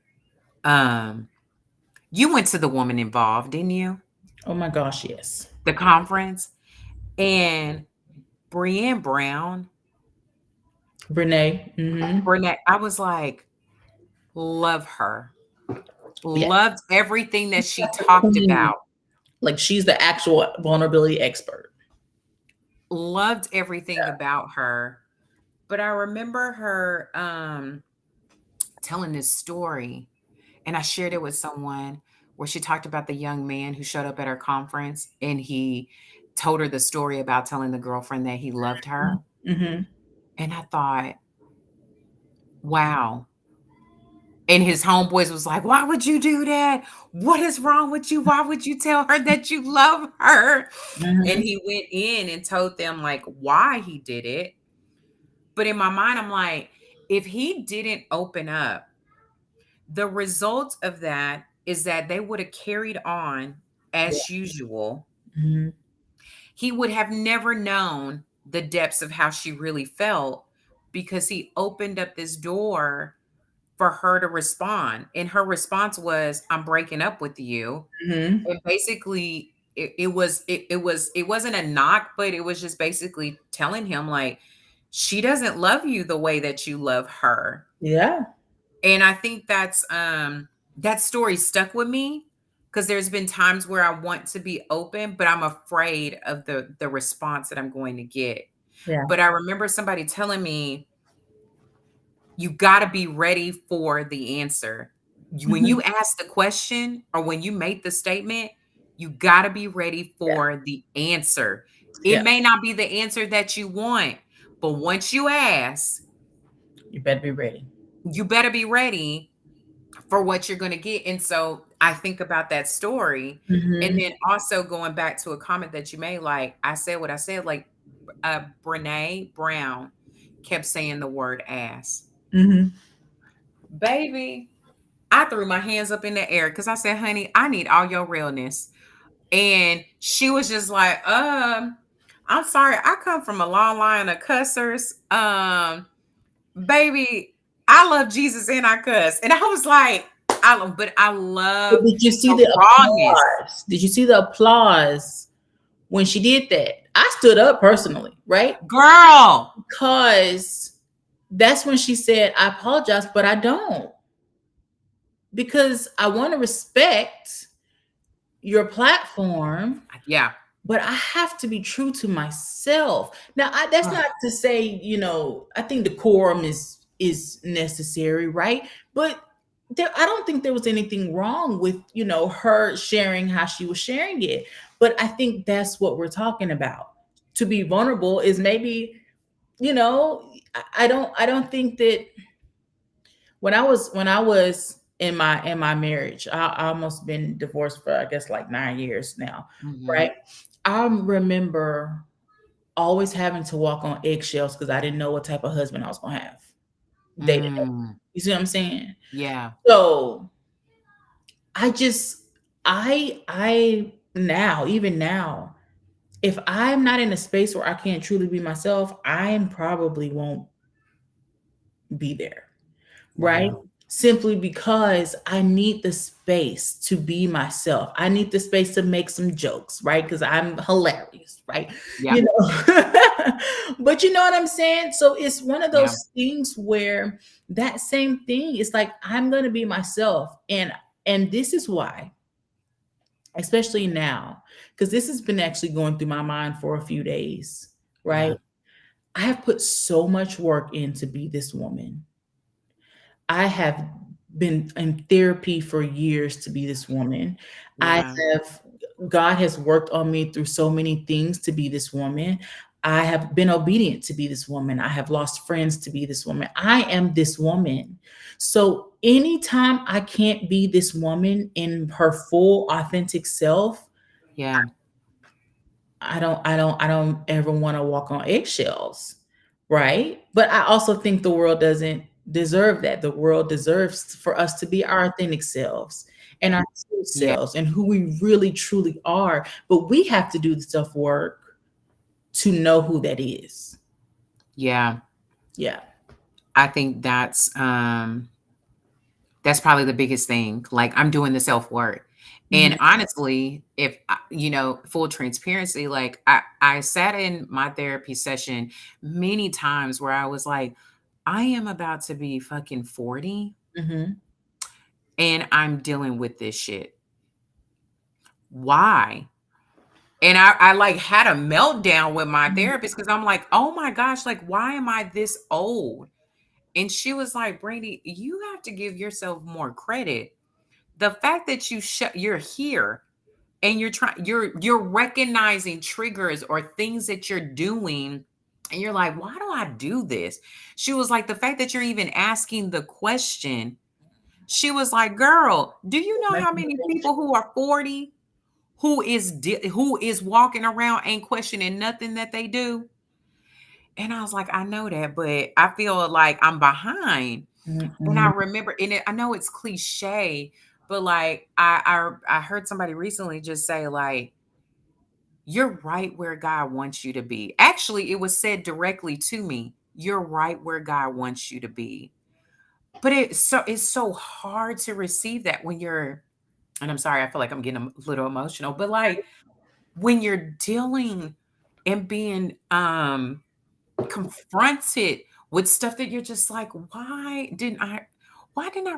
Um, You went to the woman involved, didn't you? Oh my gosh, yes. The conference. And Brené Brown, Brene. Mm-hmm. Brene, I was like, love her. Yeah. Loved everything that she talked Queen. about. Like she's the actual vulnerability expert. Loved everything about her. But I remember her telling this story, and I shared it with someone where she talked about the young man who showed up at her conference and he told her the story about telling the girlfriend that he loved her. Mm-hmm. And I thought, wow. And his homeboys was like, "Why would you do that? What is wrong with you? Why would you tell her that you love her?" And Mm-hmm. he went in and told them like why he did it. But in my mind, I'm like, if he didn't open up, the result of that is that they would have carried on Yeah. as usual. Mm-hmm. He would have never known the depths of how she really felt because he opened up this door for her to respond. And her response was, "I'm breaking up with you." Mm-hmm. And basically it wasn't a knock, but it was just basically telling him like she doesn't love you the way that you love her. Yeah. And I think that story stuck with me because there's been times where I want to be open, but I'm afraid of the response that I'm going to get. Yeah. But I remember somebody telling me you got to be ready for the answer. When Mm-hmm. you ask the question or when you make the statement, you got to be ready Yeah. for the answer. It Yeah. may not be the answer that you want, but once you ask, You better be ready. you better be ready for what you're going to get. And so I think about that story. And Mm-hmm. then also going back to a comment that you made, like I said what I said, like Brene Brown kept saying the word ass. Mm-hmm. Baby, I threw my hands up in the air because I said, honey, I need all your realness. And she was just like, I'm sorry, I come from a long line of cussers. Baby, I love Jesus and I cuss. And I was like, but I But love did you see the the rawness. applause? Did you see the applause when she did that? I stood up personally, right? Girl, Because that's when she said, I apologize, but I don't. Because I want to respect your platform, yeah. but I have to be true to myself. Now, that's Ugh, not to say, I think decorum is necessary, right? But I don't think there was anything wrong with her sharing how she was sharing it. But I think that's what we're talking about. To be vulnerable is maybe I don't think that when I was in my marriage, I almost been divorced for I guess like 9 years now, mhm, right? I remember always having to walk on eggshells because I didn't know what type of husband I was gonna have day to day. mm, You see what I'm saying? yeah, So I just I now, even now, if I'm not in a space where I can't truly be myself, I probably won't be there. Right? yeah, Simply because I need the space to be myself. I need the space to make some jokes, right? Because I'm hilarious, right? yeah, You know, but you know what I'm saying? So it's one of yeah, those things where that same thing is like, I'm going to be myself. And this is why, especially now, because this has been actually going through my mind for a few days, right? yeah, I have put so much work in to be this woman. I have been in therapy for years to be this woman. I yeah, have God has worked on me through so many things to be this woman. I have been obedient to be this woman. I have lost friends to be this woman. I am this woman. So anytime I can't be this woman in her full authentic self, yeah, I don't ever want to walk on eggshells, right? But I also think the world doesn't deserve that. The world deserves for us to be our authentic selves and our true yeah, selves and who we really truly are. But we have to do the self work to know who that is. yeah. Yeah. I think that's That's probably the biggest thing. Like, I'm doing the self-work. Mhm, And honestly, if full transparency, like I sat in my therapy session many times where I was like, I am about to be fucking 40 mhm, and I'm dealing with this shit. Why? And I like had a meltdown with my mhm, therapist because I'm like, oh my gosh, like, why am I this old? And she was like, Brady, you have to give yourself more credit. The fact that you're here and you're recognizing triggers or things that you're doing and you're like, why do I do this? She was like, the fact that you're even asking the question, she was like, girl, do you know how making many a change. people who are 40 who is walking around ain't questioning nothing that they do? And I was like, I know that, but I feel like I'm behind. And I Mhm, remember, and I know it's cliche, but like I heard somebody recently just say like, you're right where God wants you to be. Actually, it was said directly to me. You're right where God wants you to be. But it's so hard to receive that when you're, and I'm sorry, I feel like I'm getting a little emotional, but like when you're dealing and being confronted with stuff that you're just like, why didn't I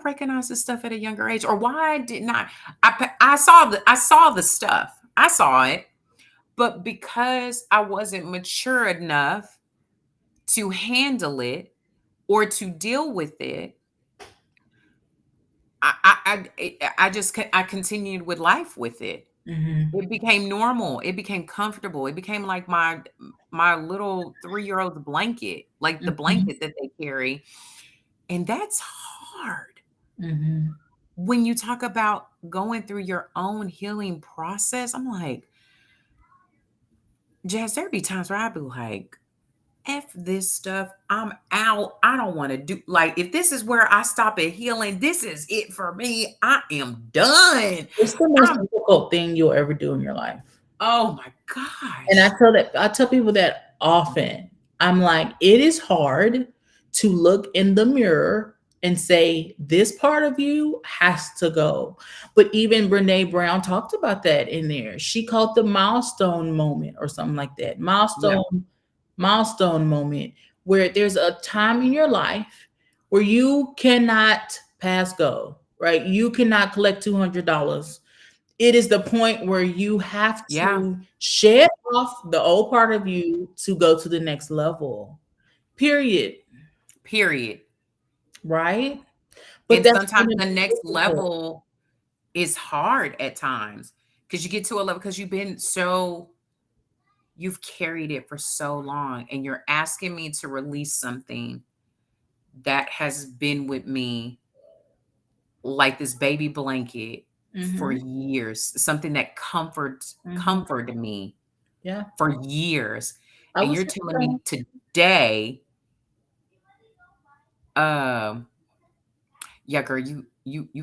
recognize this stuff at a younger age? Or why didn't I saw the stuff. I saw it, but because I wasn't mature enough to handle it or to deal with it, I just I continued with life with it. mhm, It became normal. It became comfortable. It became like my little 3-year-old's blanket, like the mhm, blanket that they carry. And that's hard. mhm. When you talk about going through your own healing process, I'm like, Jazz, there be times where I be like, F this stuff. I'm out. I don't want to do like if this is where I stop at healing, this is it for me. I am done. It's the most I'm difficult thing you'll ever do in your life. oh my And gosh. I tell people that often. I'm like, it is hard to look in the mirror and say, this part of you has to go. But even Brene Brown talked about that in there. She called the milestone moment or something like that. Yeah. Milestone moment where there's a time in your life where you cannot pass go, right? You cannot collect $200. It is the point where you have Yeah. to shed off the old part of you to go to the next level. Period. Period. Right? But And that's sometimes gonna the be next difficult. level is hard at times because you get to a level because you've carried it for so long and you're asking me to release something that has been with me like this baby blanket for Mhm, years, something that mhm. comforted me Yeah. for years. I And was you're just telling telling me today, um, yeah, girl, you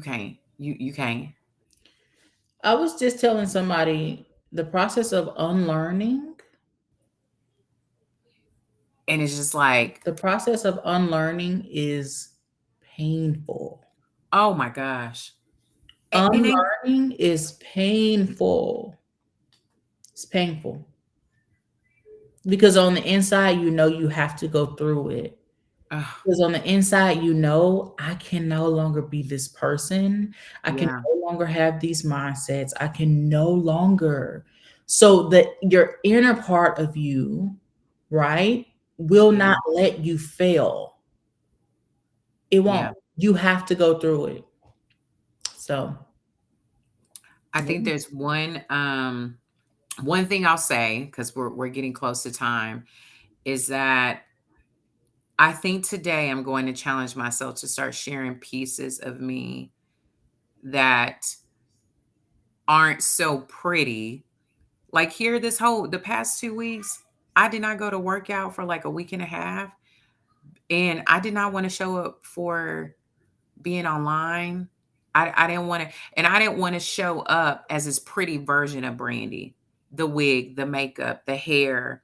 can't. You can't. I was just telling somebody the process of unlearning, And it's just like, the process of unlearning is painful. oh my gosh. It ain't Unlearning is painful. It's painful because on the inside, you know you have to go through it. ugh, Because on the inside, you know, I can no longer be this person. I can yeah, no longer have these mindsets. I can no longer. So that your inner part of you, right, will yeah, not let you fail. It yeah. won't. You have to go through it. So, I yeah. think there's one thing I'll say, because we're getting close to time, is that I think today I'm going to challenge myself to start sharing pieces of me that aren't so pretty. Like here, the past 2 weeks, I did not go to work out for like a week and a half. And I did not want to show up for being online. I didn't want to, and I didn't want to show up as this pretty version of Brandy, the wig, the makeup, the hair.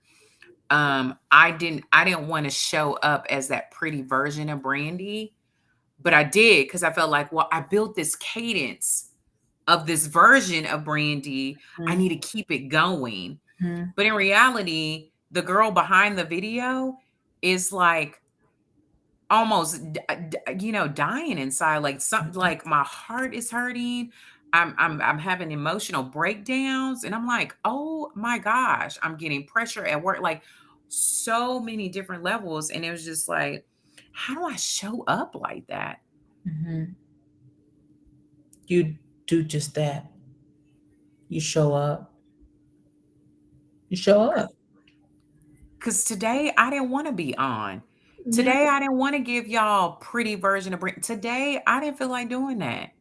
I didn't want to show up as that pretty version of Brandy, but I did because I felt like, well, I built this cadence of this version of Brandy. I need to keep it going. Mhm. But in reality, the girl behind the video is like almost dying inside, like something, like my heart is hurting. I'm having emotional breakdowns, and I'm like, oh my gosh, I'm getting pressure at work, like so many different levels. And it was just like, how do I show up like that? Mhm. You do just that. You show up. You show up. Because today I didn't want to be on. Yeah. Today I didn't want to give y'all pretty version of today I didn't feel like doing that.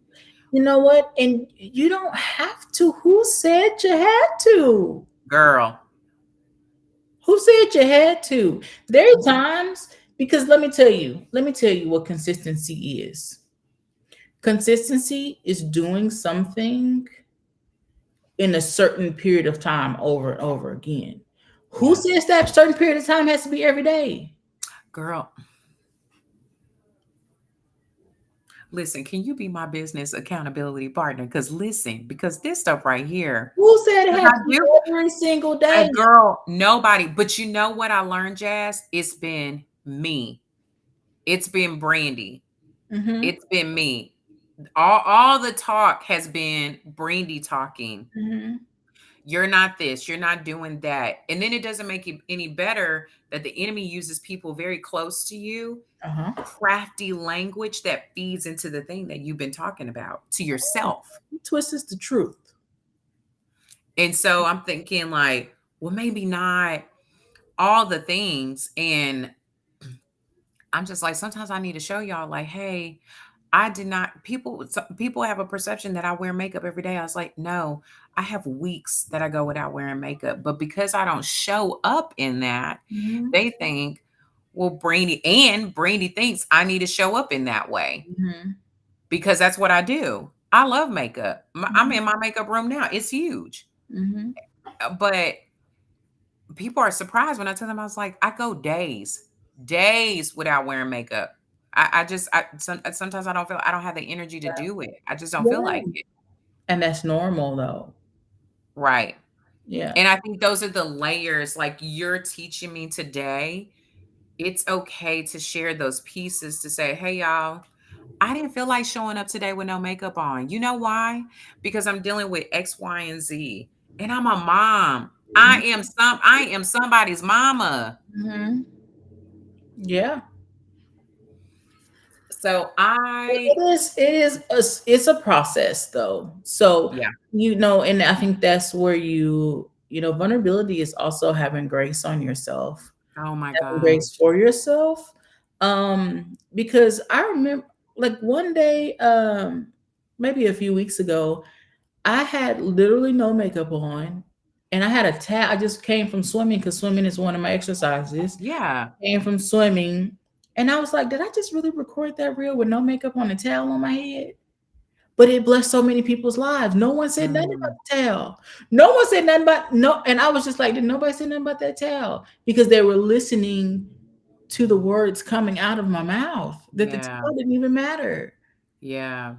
You know what? And you don't have to. Who said you had to? Girl. Who said you had to? There are times, because let me tell you what consistency is. Consistency is doing something in a certain period of time over and over again. Who Yeah. says that certain period of time has to be every day? Girl, listen, can you be my business accountability partner? Because listen, because this stuff right here, Who said it because had I to be do, every single day? girl, nobody. But you know what I learned, Jazz? It's been me. It's been Brandy. Mm-hmm. It's been me. All the talk has been Brandy talking. Mm-hmm. You're not this, you're not doing that. And then it doesn't make it any better that the enemy uses people very close to you, Uh-huh. crafty language that feeds into the thing that you've been talking about to yourself. He twists the truth. And so I'm thinking like, well, maybe not all the things. And I'm just like, sometimes I need to show y'all like, hey, I did not, people have a perception that I wear makeup every day. I was like, no, I have weeks that I go without wearing makeup. But because I don't show up in that, Mm-hmm. they think, well, Brandy thinks I need to show up in that way Mm-hmm. because that's what I do. I love makeup. I'm Mm-hmm. in my makeup room now. It's huge. Mm-hmm. But people are surprised when I tell them, I was like, I go days without wearing makeup. Sometimes I don't have the energy to do it. I just don't feel like Yeah. it. And that's normal though. Right. Yeah. And I think those are the layers like you're teaching me today. It's okay to share those pieces to say, hey, y'all, I didn't feel like showing up today with no makeup on. You know why? Because I'm dealing with X, Y, and Z. And I'm a mom. I am somebody's mama. Mm-hmm. Yeah. So It's a process though. So, yeah. and I think that's where vulnerability is also having grace on yourself, Oh my having grace gosh. for yourself. Because I remember, like, one day, maybe a few weeks ago, I had literally no makeup on, and I had a towel. I just came from swimming because swimming is one of my exercises. Yeah. Came from swimming, and I was like, "Did I just really record that reel with no makeup on, a towel on my head?" But it blessed so many people's lives. No one said nothing about Mm, the towel. No one said nothing about no, and I was just like, "Did nobody say nothing about that towel?" Because they were listening to the words coming out of my mouth. That the yeah. towel didn't even matter. Yeah.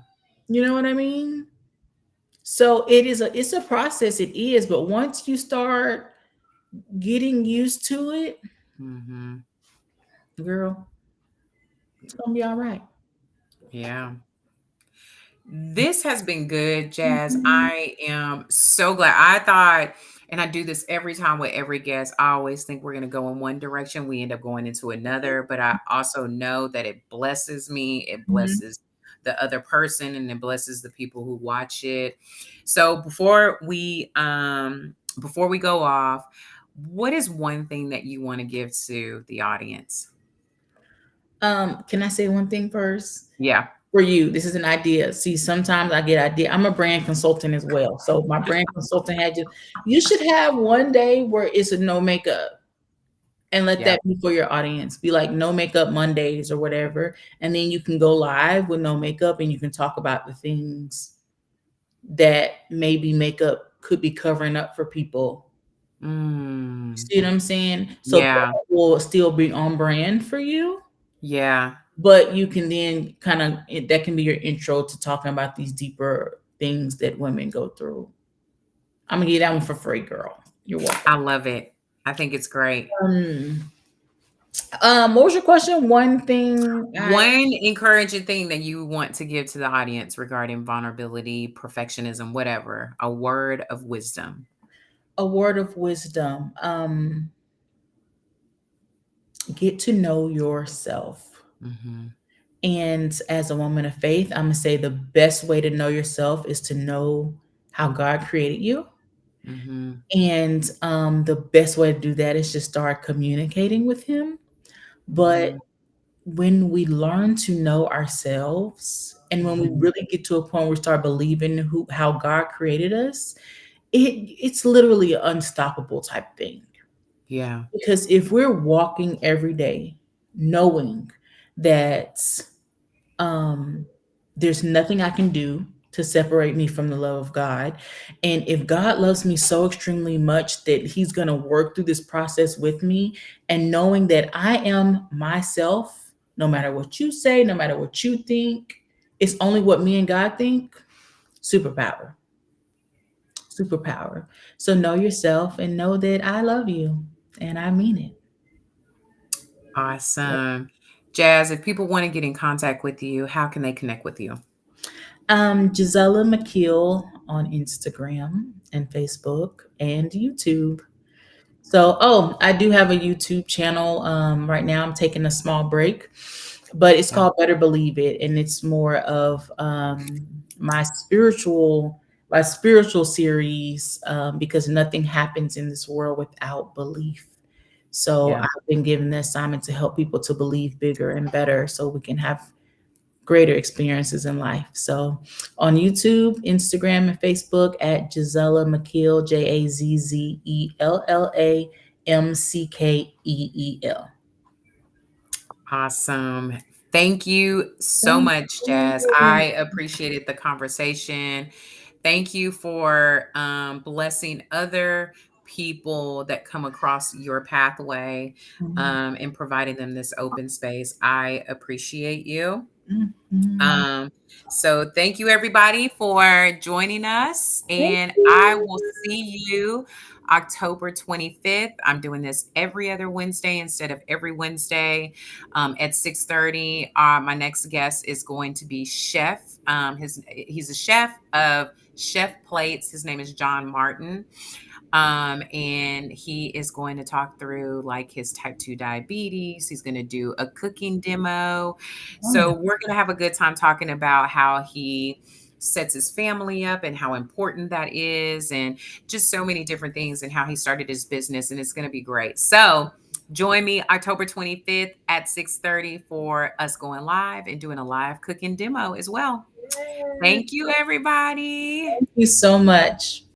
You know what I mean? So it's a process. It is, but once you start getting used to it, Hmm. girl, it's gonna be all right. Yeah. This has been good, Jazz. Mhm. I am so glad. I thought, and I do this every time with every guest, I always think we're going to go in one direction. We end up going into another, but I also know that it blesses me. It Mhm. blesses the other person and it blesses the people who watch it. So before we go off, what is one thing that you want to give to the audience? Can I say one thing first? Yeah. For you, this is an idea. See, sometimes I get idea. I'm a brand consultant as well. So my brand consultant had you should have one day where it's a no makeup, and let Yeah. that be for your audience. Be like no makeup Mondays or whatever. And then you can go live with no makeup and you can talk about the things that maybe makeup could be covering up for people. You Mm, see what I'm saying? So yeah. that will still be on brand for you. Yeah. but you can then kind of, that can be your intro to talking about these deeper things that women go through. I'm gonna give you that one for free, girl. You're welcome. I love it. I think it's great. Um, what was your question? One thing One encouraging thing that you want to give to the audience regarding vulnerability, perfectionism, whatever, a word of wisdom. a word of wisdom. Get to know yourself. Mhm. And as a woman of faith, I'm gonna say the best way to know yourself is to know how God created you. Mhm. And the best way to do that is just start communicating with Him. But Mhm. when we learn to know ourselves, and when we Mhm. really get to a point where we start believing how God created us, it's literally an unstoppable type thing. Yeah. Because if we're walking every day knowing that um, there's nothing I can do to separate me from the love of God, and if God loves me so extremely much that He's going to work through this process with me, and knowing that I am myself, no matter what you say, no matter what you think, it's only what me and God think. Superpower, superpower. So know yourself and know that I love you, and I mean it. Awesome. Jazz, if people want to get in contact with you, how can they connect with you? Jazzella McKeel on Instagram and Facebook and YouTube. So, oh, I do have a YouTube channel. Right now, I'm taking a small break, but it's Yeah. called Better Believe It, and it's more of my spiritual series, because nothing happens in this world without belief. So, Yeah. I've been given the assignment to help people to believe bigger and better, so we can have greater experiences in life. So on YouTube, Instagram, and Facebook at Jazzella McKeel, JAZZELLAMCKEEL. Awesome. Thank you so Thank much, Jazz. you. I appreciated the conversation. Thank you for blessing other people that come across your pathway, Mhm. and providing them this open space. I appreciate you. Mhm. Um, so thank you everybody for joining us, Thank and I you. will see you October 25th. I'm doing this every other Wednesday instead of every Wednesday, at 6:30. My next guest is going to be chef. He's a chef of Chef Plates. His name is John Martin. And he is going to talk through like his type 2 diabetes. He's going to do a cooking demo. So Wonderful. we're going to have a good time talking about how he sets his family up and how important that is, and just so many different things, and how he started his business, and it's going to be great. So join me October 25th at 6:30 for us going live and doing a live cooking demo as well. Yes. Thank you, everybody. Thank you so much.